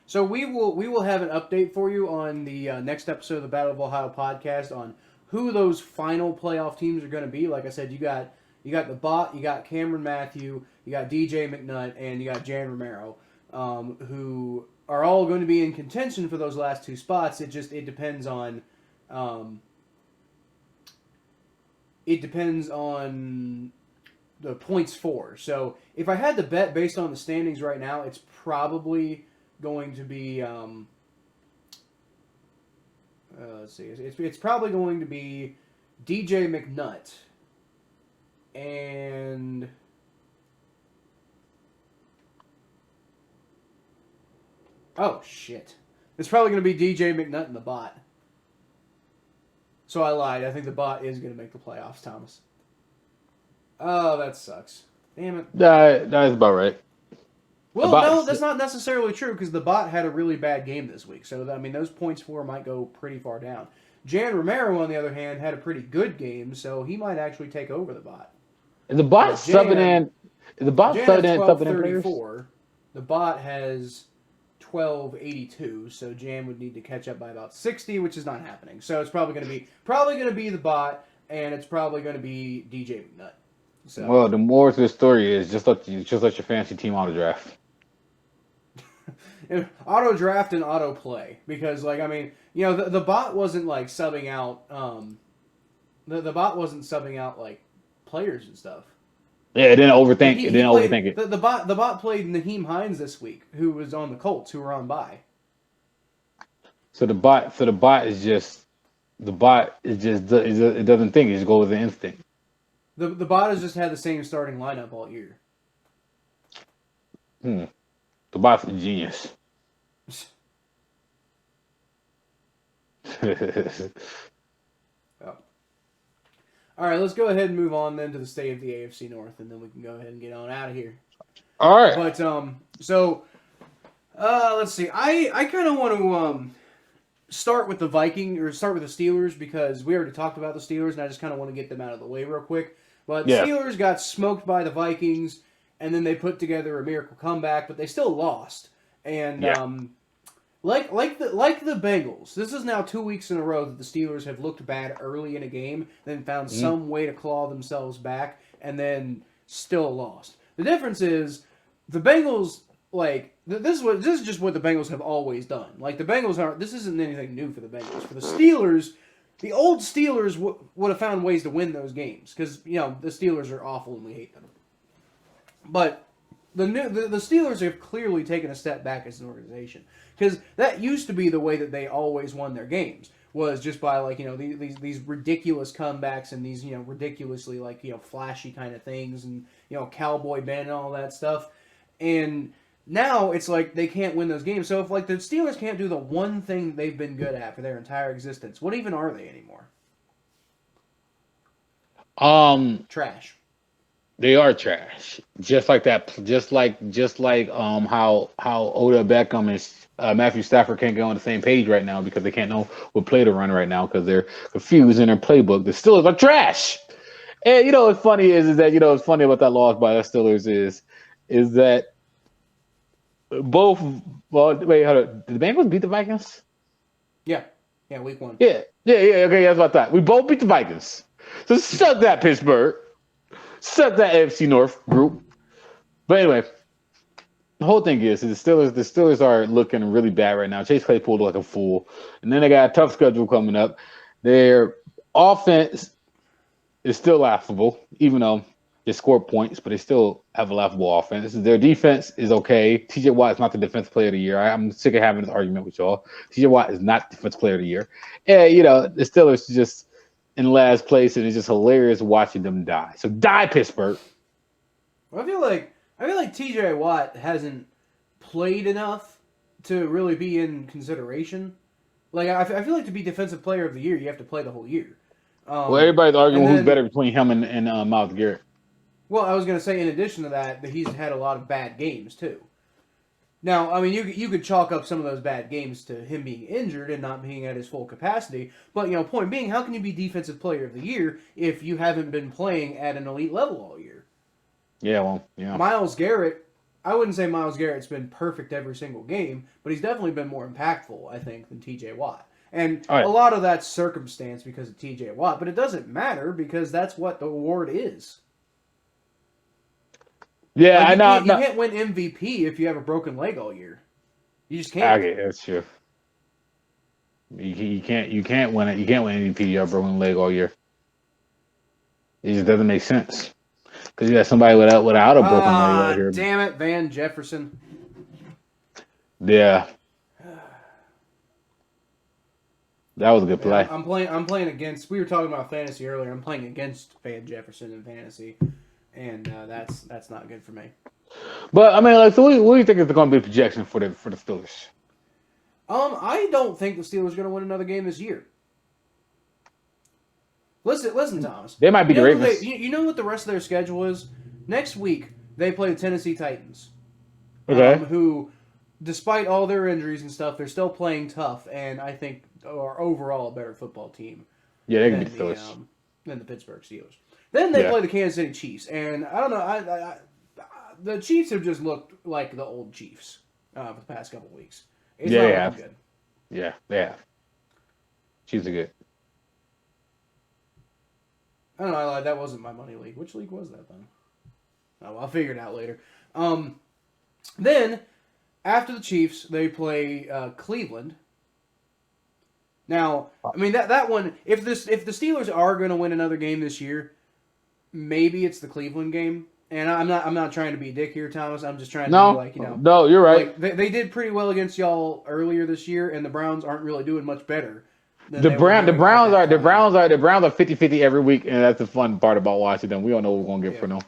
So we will have an update for you on the next episode of the Battle of Ohio podcast on who those final playoff teams are going to be. Like I said, you got the Bot, you got Cameron Matthew, you got DJ McNutt, and you got Jan Romero, who are all going to be in contention for those last two spots. It depends on the points for. So if I had to bet based on the standings right now, it's probably going to be let's see, it's probably going to be DJ McNutt and oh shit, it's probably going to be DJ McNutt and the Bot. So I lied. I think the Bot is going to make the playoffs, Thomas. Oh, that sucks. Damn it. That's about right. Well, no, that's not necessarily true because the Bot had a really bad game this week. So, I mean, those points for might go pretty far down. Jan Romero, on the other hand, had a pretty good game, so he might actually take over the Bot. Is the Bot subbing in? Is the Bot subbing in players? The Bot has 1282, so Jan would need to catch up by about 60, which is not happening. So it's probably going to be the Bot, and it's probably going to be DJ McNutt. So. Well, the more to the story is just let your fantasy team auto draft. Auto draft and auto play because, like, I mean, you know, the Bot wasn't like subbing out. The Bot wasn't subbing out like players and stuff. Yeah, it didn't overthink. Overthink it. The Bot played Naheem Hines this week, who was on the Colts, who were on bye. So the bot is just it doesn't think. It just goes with the instinct. The Bot has just had the same starting lineup all year. The Bot's a genius. Oh. All right, let's go ahead and move on then to the state of the AFC North, and then we can go ahead and get on out of here. All right. But let's see. I kind of want to start with the Steelers because we already talked about the Steelers, and I just kind of want to get them out of the way real quick. But the Steelers got smoked by the Vikings, and then they put together a miracle comeback, but they still lost. And like the Bengals, this is now 2 weeks in a row that the Steelers have looked bad early in a game, then found some way to claw themselves back, and then still lost. The difference is the Bengals, like, this is just what the Bengals have always done. Like, the Bengals aren't. This isn't anything new for the Bengals. For the Steelers. The old Steelers would have found ways to win those games because, you know, the Steelers are awful and we hate them. But the Steelers have clearly taken a step back as an organization because that used to be the way that they always won their games was just by, like, you know, these ridiculous comebacks and these, you know, ridiculously, like, you know, flashy kind of things and, you know, Cowboy Ben and all that stuff. And now it's like they can't win those games. So if, like, the Steelers can't do the one thing they've been good at for their entire existence, what even are they anymore? Trash. They are trash. Just like that. Just like how Odell Beckham and Matthew Stafford can't get on the same page right now because they can't know what play to run right now because they're confused in their playbook. The Steelers are trash. And you know what's funny is that, you know what's funny about that loss by the Steelers is that both. Well, wait, hold on. Did the Bengals beat the Vikings? Yeah, week 1. Yeah. Okay, that's what I thought. We both beat the Vikings. So shut that, Pittsburgh. Shut that AFC North group. But anyway, the whole thing is the Steelers are looking really bad right now. Chase Claypool looked like a fool, and then they got a tough schedule coming up. Their offense is still laughable, even though They score points, but they still have a laughable offense. Their defense is okay. TJ Watt is not the defensive player of the year. I'm sick of having this argument with y'all. TJ Watt is not defensive player of the year. And, the Steelers just in last place, and it's just hilarious watching them die. So die, Pittsburgh. Well, I feel like TJ Watt hasn't played enough to really be in consideration. Like, I feel like to be defensive player of the year, you have to play the whole year. Well, everybody's arguing who's better between him and Myles Garrett. Well, I was going to say, in addition to that he's had a lot of bad games, too. Now, I mean, you could chalk up some of those bad games to him being injured and not being at his full capacity. But, point being, how can you be defensive player of the year if you haven't been playing at an elite level all year? Yeah, well, yeah. Myles Garrett, I wouldn't say Myles Garrett's been perfect every single game, but he's definitely been more impactful, I think, than TJ Watt. And a lot of that's circumstance because of TJ Watt, but it doesn't matter because that's what the award is. Yeah, like, I know. You can't win MVP if you have a broken leg all year. You just can't. Okay, that's true. You can't win it. You can't win MVP if you have a broken leg all year. It just doesn't make sense. Because you got somebody without a broken leg out here. Damn it, Van Jefferson. Yeah. That was a good play. I'm playing against. We were talking about fantasy earlier. I'm playing against Van Jefferson in fantasy, and that's not good for me. But I mean, so what do you think is going to be the projection for the Steelers? I don't think the Steelers are going to win another game this year. Listen, Thomas. They might be the Ravens. You know what the rest of their schedule is? Next week they play the Tennessee Titans. Okay. Who, despite all their injuries and stuff, they're still playing tough, and I think are overall a better football team. Yeah, they can beat the Steelers. Than the Pittsburgh Steelers. Then they play the Kansas City Chiefs, and I don't know. The Chiefs have just looked like the old Chiefs for the past couple of weeks. It's not looking good. Yeah, they have. Chiefs are good. I don't know. That wasn't my money league. Which league was that then? Oh, well, I'll figure it out later. Then after the Chiefs, they play Cleveland. Now, I mean that one. If the Steelers are going to win another game this year, maybe it's the Cleveland game. And I'm not trying to be a dick here, Thomas. I'm just trying to be like, No, you're right. Like, they did pretty well against y'all earlier this year, and the Browns aren't really doing much better. The Browns are 50-50 every week, and that's the fun part about watching them. We don't know what we're gonna get for them.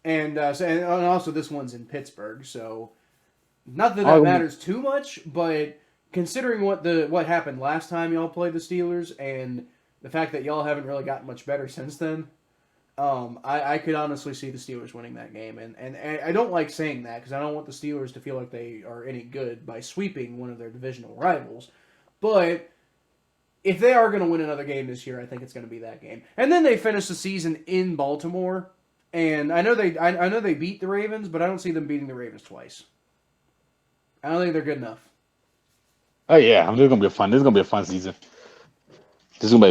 And also this one's in Pittsburgh, so not that matters too much, but considering what happened last time y'all played the Steelers and the fact that y'all haven't really gotten much better since then, I could honestly see the Steelers winning that game. And I don't like saying that because I don't want the Steelers to feel like they are any good by sweeping one of their divisional rivals. But if they are going to win another game this year, I think it's going to be that game. And then they finish the season in Baltimore. And I know they beat the Ravens, but I don't see them beating the Ravens twice. I don't think they're good enough. Oh yeah, this is gonna be fun. This is gonna be a fun season. This might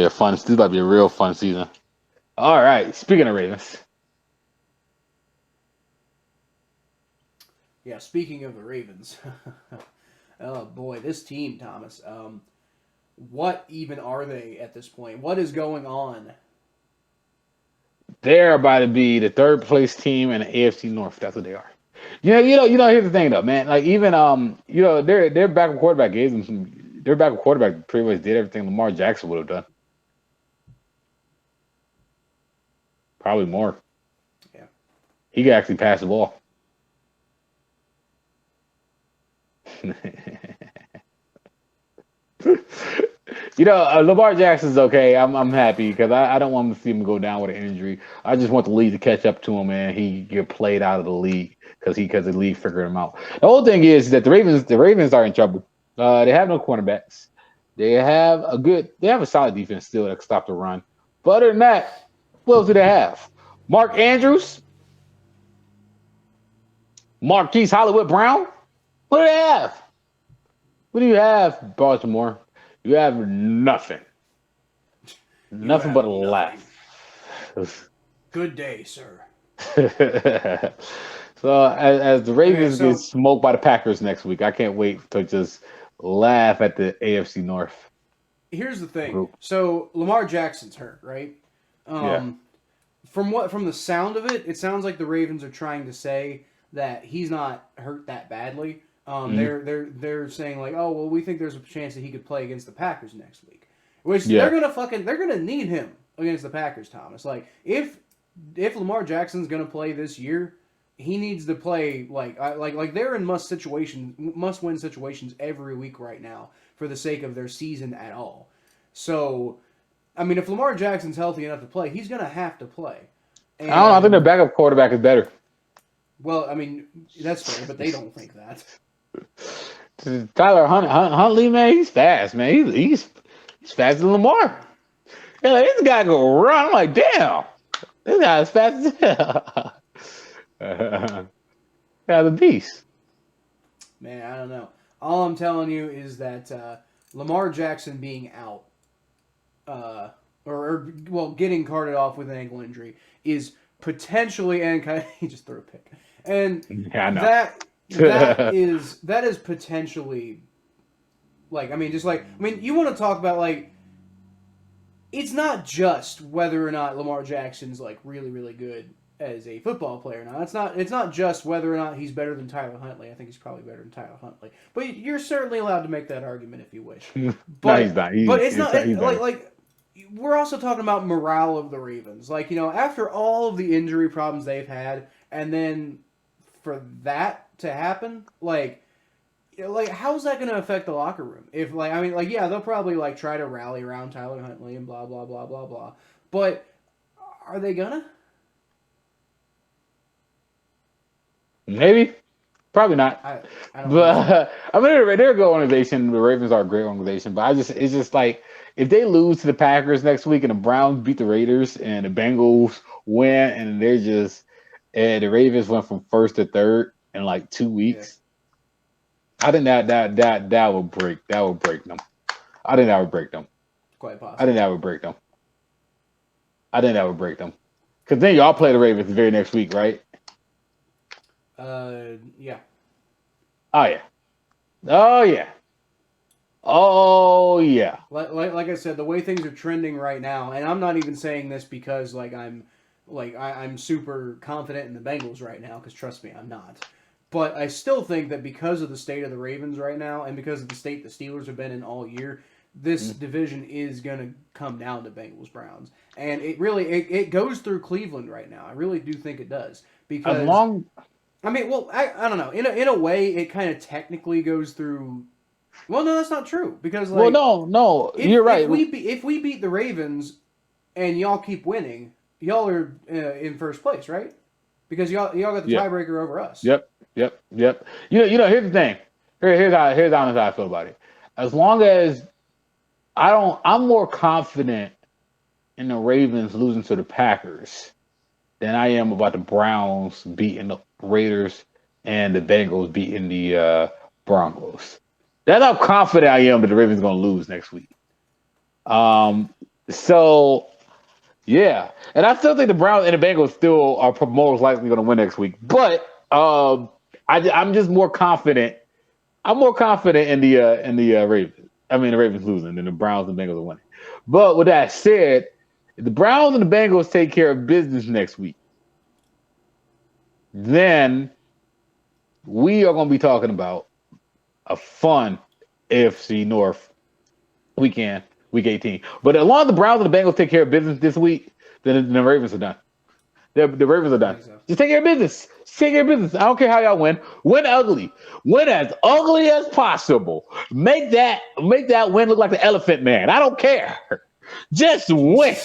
be a real fun season. All right. Speaking of Ravens. Yeah, speaking of the Ravens. Oh boy, this team, Thomas. What even are they at this point? What is going on? They're about to be the third place team in the AFC North. That's what they are. Here's the thing though, man. Like even their backup quarterback gave them some. Their backup quarterback pretty much did everything Lamar Jackson would have done. Probably more. Yeah. He could actually pass the ball. Lamar Jackson's okay. I'm happy because I don't want to see him go down with an injury. I just want the league to catch up to him, and he get played out of the league because the league figured him out. The whole thing is that the Ravens are in trouble. They have no cornerbacks. They have a solid defense still that can stop the run. But other than that, what else do they have? Mark Andrews, Marquise Hollywood Brown. What do they have? What do you have, Baltimore? You have nothing. Nothing but a laugh. Good day, sir. So as the Ravens get smoked by the Packers next week, I can't wait to just laugh at the AFC North. Here's the thing. So Lamar Jackson's hurt, right? Yeah. from the sound of it, it sounds like the Ravens are trying to say that he's not hurt that badly. They're saying like, oh well, we think there's a chance that he could play against the Packers next week, which they're gonna need him against the Packers, Thomas. Like if Lamar Jackson's gonna play this year, he needs to play like they're in must win situations every week right now for the sake of their season at all. So, I mean, if Lamar Jackson's healthy enough to play, he's gonna have to play. And, I don't know. I think their backup quarterback is better. Well, I mean, that's fair, but they don't think that. Tyler Huntley, man, he's fast, man. He's faster than Lamar. Yeah, like, this guy go run. I'm like, damn, this guy is fast as hell. Yeah, the beast. Man, I don't know. All I'm telling you is that Lamar Jackson being out, or getting carted off with an ankle injury is potentially, and he just threw a pick, and yeah, I know. that is potentially, like, I mean, you want to talk about, like, it's not just whether or not Lamar Jackson's, like, really, really good as a football player or not. It's not just whether or not he's better than Tyler Huntley. I think he's probably better than Tyler Huntley. But you're certainly allowed to make that argument if you wish. But, no, he's not. But it's not, like, we're also talking about morale of the Ravens. Like, you know, after all of the injury problems they've had, and then for that to happen, like, you know, like, how's that going to affect the locker room? If, like, I mean, like, yeah, they'll probably, like, try to rally around Tyler Huntley and blah, blah, blah, blah, blah. But are they gonna? Maybe. Probably not. I don't but I mean, they're a good organization. The Ravens are a great organization. But it's just like, if they lose to the Packers next week and the Browns beat the Raiders and the Bengals win and the Ravens went from first to third in like 2 weeks, I think that would break them. I think that would break them. Quite possible. I think that would break them. Because then y'all play the Ravens the very next week, right? Yeah. Oh yeah. Oh yeah. Oh yeah. Like I said, the way things are trending right now, and I'm not even saying this because I'm super confident in the Bengals right now, because trust me, I'm not. But I still think that because of the state of the Ravens right now, and because of the state the Steelers have been in all year, this division is going to come down to Bengals-Browns. And it really, it goes through Cleveland right now. I really do think it does. Because, I mean, well, I don't know. In a way, it kind of technically goes through... Well, no, that's not true. Because, like... Well, no, you're right. If we beat the Ravens and y'all keep winning, y'all are in first place, right? Because y'all got the tiebreaker over us. Yep. You know. Here's the thing. Here's how I feel about it. As long as I'm more confident in the Ravens losing to the Packers than I am about the Browns beating the Raiders and the Bengals beating the Broncos. That's how confident I am that the Ravens are going to lose next week. So, yeah. And I still think the Browns and the Bengals still are most likely going to win next week. But I'm just more confident. I'm more confident in the Ravens. I mean, the Ravens losing than the Browns and Bengals are winning. But with that said, if the Browns and the Bengals take care of business next week, then we are going to be talking about a fun AFC North weekend, week 18. But as long as the Browns and the Bengals take care of business this week, then the Ravens are done. The Ravens are done. So. Just take care of business. Take care of business. I don't care how y'all win. Win ugly. Win as ugly as possible. Make that win look like the Elephant Man. I don't care. Just win.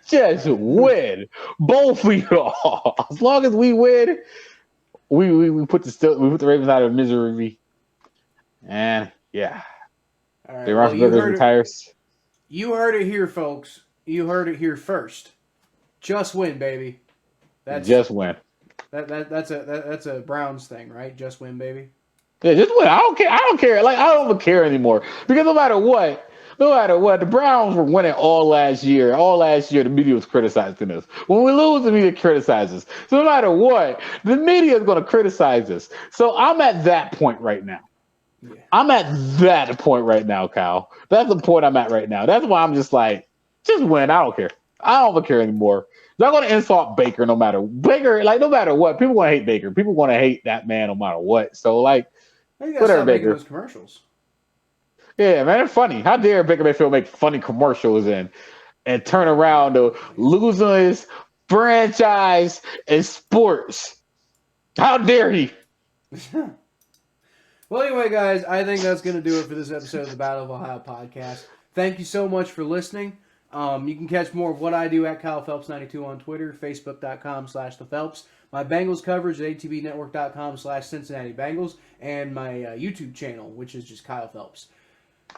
Just win. Both of y'all. As long as we win, we put the Ravens out of misery. And yeah. All right. The Roethlisberger retires. You heard it here, folks. You heard it here first. Just win, baby. Just win. That's a Browns thing, right? Just win, baby. Yeah, just win. I don't care. Like, I don't even care anymore, because no matter what, the Browns were winning all last year. All last year, the media was criticizing us. When we lose, the media criticizes. So no matter what, the media is going to criticize us. So I'm at that point right now. Yeah. I'm at that point right now, Kyle. That's the point I'm at right now. That's why I'm just like, just win. I don't care. I don't care anymore. They're going to insult Baker no matter what. People want to hate Baker. People want to hate that man no matter what. So like, I think whatever, stop making Baker. those commercials. Yeah, man, they're funny. How dare Baker Mayfield make funny commercials and turn around to losing his franchise in sports? How dare he? Well, anyway, guys, I think that's going to do it for this episode of the Battle of Ohio podcast. Thank you so much for listening. You can catch more of what I do at Kyle Phelps92 on Twitter, Facebook.com/ThePhelps. My Bengals coverage at ATBNetwork.com/Cincinnati Bengals, and my YouTube channel, which is just Kyle Phelps.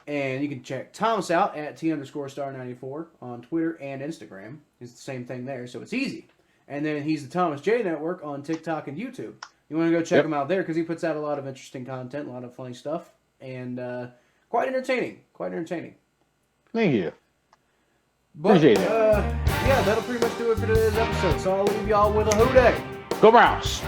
And you can check Thomas out at T_star94 on Twitter and Instagram. It's the same thing there, so it's easy. And then he's the Thomas J Network on TikTok and YouTube. You want to go check him out there because he puts out a lot of interesting content, a lot of funny stuff, and quite entertaining. Quite entertaining. Thank you. But, Appreciate it. yeah, that'll pretty much do it for today's episode. So I'll leave y'all with a hooday. Go Browns.